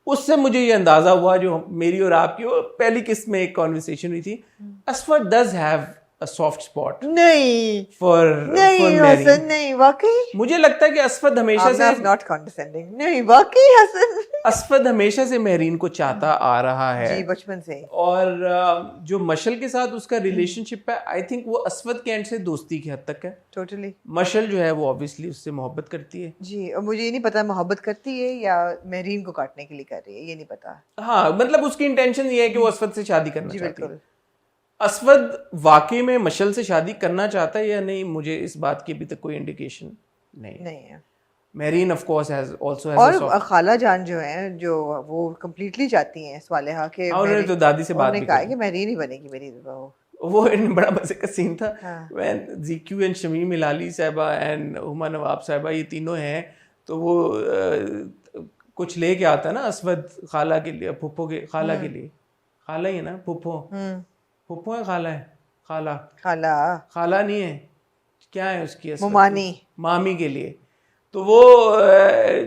उससे मुझे ये अंदाजा हुआ जो मेरी और आपकी पहली किस्त में एक कॉन्वर्सेशन हुई थी. Asfand does have a soft spot नहीं for हसन नहीं. वाकई मुझे लगता है कि असफद हमेशा से not condescending. नहीं वाकई हसन असफद हमेशा से महरीन को चाहता आ रहा है जी, बचपन से. और जो मशल के साथ उसका रिलेशनशिप है आई थिंक वो असफद के एंड से दोस्ती की हद तक है. टोटली. मशल जो है वो ऑब्वियसली उससे मोहब्बत करती है जी, और मुझे ये नहीं पता मोहब्बत करती है या महरीन को काटने के लिए कर रही है, ये नहीं पता. हाँ, मतलब उसकी इंटेंशन ये है कि वो असफद से शादी करना जी चाहती है. बिल्कुल. असफद वाकई में मशल से शादी करना चाहता है या नहीं, मुझे इस बात की अभी तक कोई इंडिकेशन नहीं है. Mehreen of course has also has और खाला जान जो है जो वो कंप्लीटली चाहती हैं स्वालेहा के. उन्होंने तो दादी से बात भी कहा कि महरीन ही बनेगी मेरी बहू. वो बड़ा मजे का सीन था व्हेन ज़ीक्यू एंड शमीम इलाली साहिबा एंड हुमा नवाब साहिबा ये तीनों हैं तो वो कुछ लेके आता है ना असफद खाला के लिए, फुप्पो के खाला के लिए. खाला ही है ना फुप्पो? फुप्पो है खाला है? खाला नहीं है, क्या है उसकी मामी के लिए. तो वो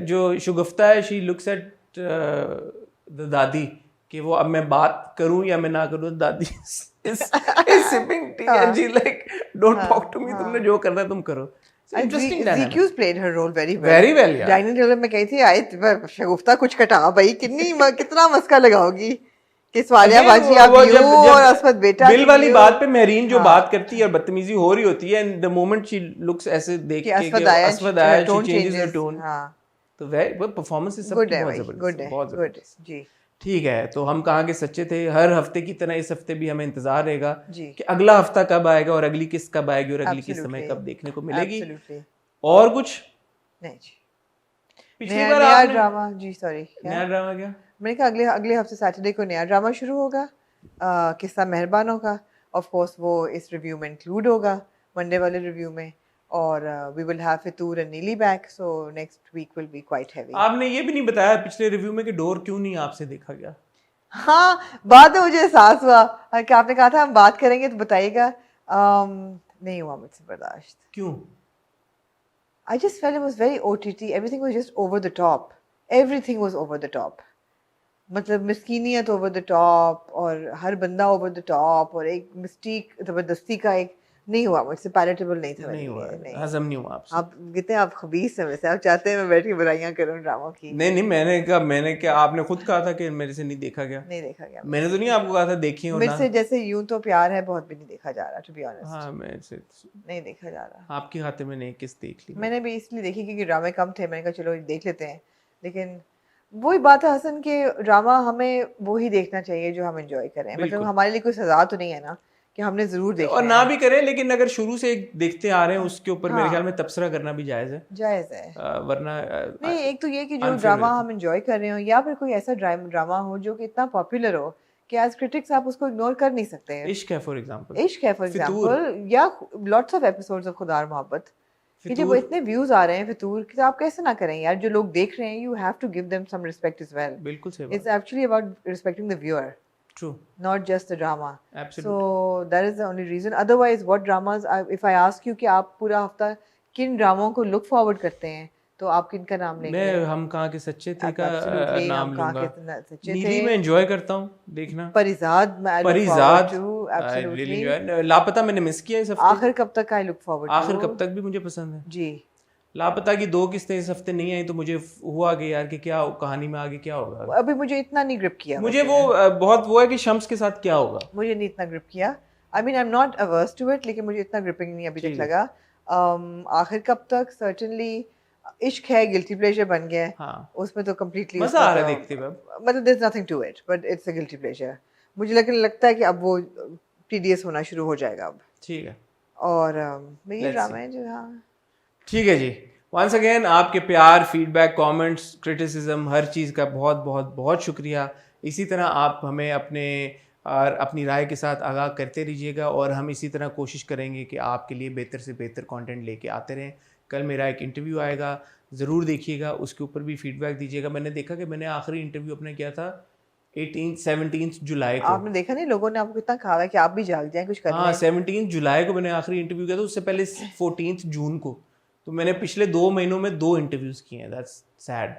जो शुगुफ्ता है शी लुक्स एट द दादी कि वो अब मैं बात करूं या मैं ना करूं. दादी sipping tea and she like don't talk to me, तुमने जो करना है तुम करो. Interesting dynamic. ZQ's played her role very well. Very well, yeah. Dining table में कही थी आए शगुफ्ता कुछ कटा भाई, कितना मस्का लगाओगी कि स्वालिया बाजी आप यू और असफद बेटा. बिल वाली बात पे महरीन जो बात करती है और बदतमीजी हो रही होती है and the moment she looks ऐसे देख के असफद आया शी चेंजेस हर टोन. तो वो परफॉर्मेंस इज सब बहुत जबरदस्त. जी ठीक है. तो हम कहाँ के सच्चे थे. हर हफ्ते की तरह इस हफ्ते भी हमें इंतजार रहेगा कि अगला हफ्ता कब आएगा और अगली किस्त कब आएगी और अगली किस्त हमें कब देखने को मिलेगी. और कुछ नहीं जी. पिछली बार आपने ड्रामा जी सॉरी नया ड्रामा क्या मैंने कहा अगले हफ्ते सैटरडे को नया ड्रामा शुरू होगा किस्सा मेहरबानों का. ऑफ कोर्स वो इस रिव्यू में इंक्लूड होगा मंडे वाले रिव्यू में. और we will have Fitoor and Neeli back, so next week will be quite heavy. आपने ये भी नहीं बताया पिछले रिव्यू में कि डोर क्यों नहीं आपसे देखा गया. हाँ, बाद में मुझे एहसास हुआ कि आपने कहा था हम बात करेंगे तो बताइएगा. नहीं हुआ मुझसे बर्दाश्त. क्यों? I just felt it was very OTT. Everything was just over the top. Everything was over the top. मतलब मिस्कीनियत ओवर द टॉप और हर बंदा ओवर द टॉप और एक मिस्टीक ज़बरदस्ती का एक नहीं हुआ मुझसे. पैलेटेबल नहीं था. नहीं हुआ, हजम नहीं हुआ आपसे. आप कितने आप खबीस हैं वैसे. आप चाहते हैं मैं बैठ के बुराइयां करूं ड्रामा की. नहीं मैंने क्या आपने खुद कहा था कि मेरे से नहीं देखा गया. मैंने तो नहीं आपको कहा था देखिए. मेरे से जैसे यूं तो प्यार है बहुत भी नहीं देखा जा रहा टू बी ऑनेस्ट. हाँ मेरे से नहीं देखा जा रहा. आपके खाते में नहीं किस देख ली. मैंने भी इसलिए देखी क्योंकि ड्रामे कम थे. मैंने कहा चलो देख लेते हैं. लेकिन वही बात है हसन के ड्रामा हमें वो ही देखना चाहिए जो हम एंजॉय करें. मतलब हमारे लिए कोई सजा तो नहीं है ना कि हमने जरूर देखना और ना भी करें. लेकिन अगर शुरू से देखते आ रहे हैं उसके ऊपर मेरे ख्याल में तबसरा करना भी जायज़ है. वरना नहीं, एक तो ये कि जो ड्रामा हम एंजॉय कर रहे हो या फिर कोई ऐसा ड्रामा हो जो कि इतना पॉपुलर हो कि एज क्रिटिक्स आप उसको इग्नोर कर नहीं सकते हैं. इश्क है फॉर एग्जांपल या लॉट्स ऑफ एपिसोड्स ऑफ खुदा और मोहब्बत कि जब वो इतने व्यूज आ रहे हैं फितूर कि आप कैसे ना करें यार. जो लोग देख रहे हैं you have to give them some respect as well. बिल्कुल सही. It's actually about respecting the viewer. True. Not just the drama. Absolutely. So that is the only reason. Otherwise, what dramas? If I ask you कि आप पूरा हफ्ता किन ड्रामों को look forward करते हैं तो आप किन का नाम लेंगे? मैं हम कहाँ के सच्चे थे का नाम लूँगा. नीली में enjoy करता हूँ देखना. Parizad I really enjoy. लापता मैंने मिस किया इस हफ्ते. आखिर कब तक I look forward. आखिर कब तक भी मुझे पसंद है जी. लापता की 2 किस्तें इस हफ्ते नहीं आई तो मुझे हुआ कि यार कि क्या कहानी में आगे क्या होगा। अभी मुझे इतना नहीं ग्रिप किया, मुझे वो बहुत वो है कि शम्स के साथ क्या होगा। मुझे नहीं इतना ग्रिप किया। I mean I am not averse to it, लेकिन मुझे इतना ग्रिपिंग नहीं अभी तक ठीक है। लगा। आखिर कब तक सर्टेनली इश्क है, गिल्टी प्लेजर बन गया है। हाँ उसमें तो कम्प्लीटली मजा आ रहा है देखते हुए अब। मतलब there is nothing to it, but it's a guilty pleasure. मुझे लेकिन लगता है कि अब वो टीडीएस होना शुरू हो जाएगा अब। ठीक है, और ये Let's ड्रामा see. है जो, हाँ ठीक है जी। वंस अगेन आपके प्यार, फीडबैक, कमेंट्स, क्रिटिसिज्म, हर चीज़ का बहुत बहुत बहुत शुक्रिया। इसी तरह आप हमें अपनी राय के साथ आगाह करते रहिएगा और हम इसी तरह कोशिश करेंगे कि आपके लिए बेहतर से बेहतर कंटेंट लेके आते रहें। कल मेरा एक इंटरव्यू आएगा, ज़रूर देखिएगा, उसके ऊपर भी फीडबैक दीजिएगा। मैंने देखा कि मैंने आखिरी इंटरव्यू अपना किया था 17 जुलाई को। आपने देखा नहीं, लोगों ने आपको कितना कहा है कि आप भी जाग जाएं, कुछ कर हाँ लें। 17 जुलाई को मैंने आखिरी इंटरव्यू किया था, उससे पहले 14 जून को। तो मैंने पिछले 2 महीनों में 2 इंटरव्यूज़ किए हैं। That's sad.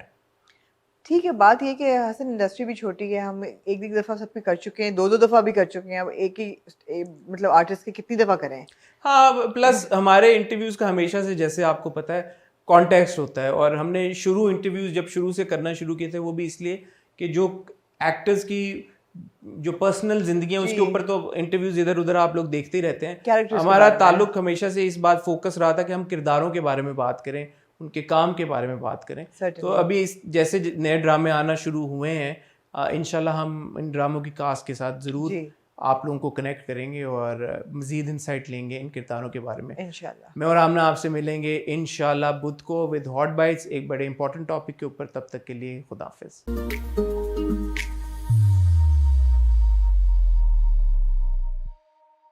ठीक है, बात ये कि हसन इंडस्ट्री भी छोटी है, हम एक दफ़ा सब पे कर चुके हैं, दो दफ़ा भी कर चुके हैं, अब एक ही मतलब आर्टिस्ट के कितनी दफ़ा करें। हाँ प्लस हमारे इंटरव्यूज़ का हमेशा से, जैसे आपको पता है, कॉन्टेक्स्ट होता है। और हमने इंटरव्यूज़ जब शुरू से करना शुरू किए थे वो भी इसलिए कि जो एक्टर्स की जो पर्सनल जिंदगी है उसके ऊपर तो इंटरव्यूज इधर उधर आप लोग देखते ही रहते हैं। Characters के हमारा बारे में। ताल्लुक हमेशा से इस बात फोकस रहा था कि हम किरदारों के बारे में बात करें, उनके काम के बारे में बात करें। Certainly. तो अभी जैसे नए ड्रामे आना शुरू हुए हैं, इंशाल्लाह हम इन ड्रामों की कास्ट के साथ ज़रूर जी आप लोगों को कनेक्ट करेंगे और मज़ीद इंसाइट लेंगे इन किरदारों के बारे में। इंशाल्लाह। मैं और आमना आपसे मिलेंगे इंशाल्लाह बुध को विद हॉट बाइट्स, एक बड़े इंपॉर्टेंट टॉपिक के ऊपर। तब तक के लिए खुदा हाफिज़।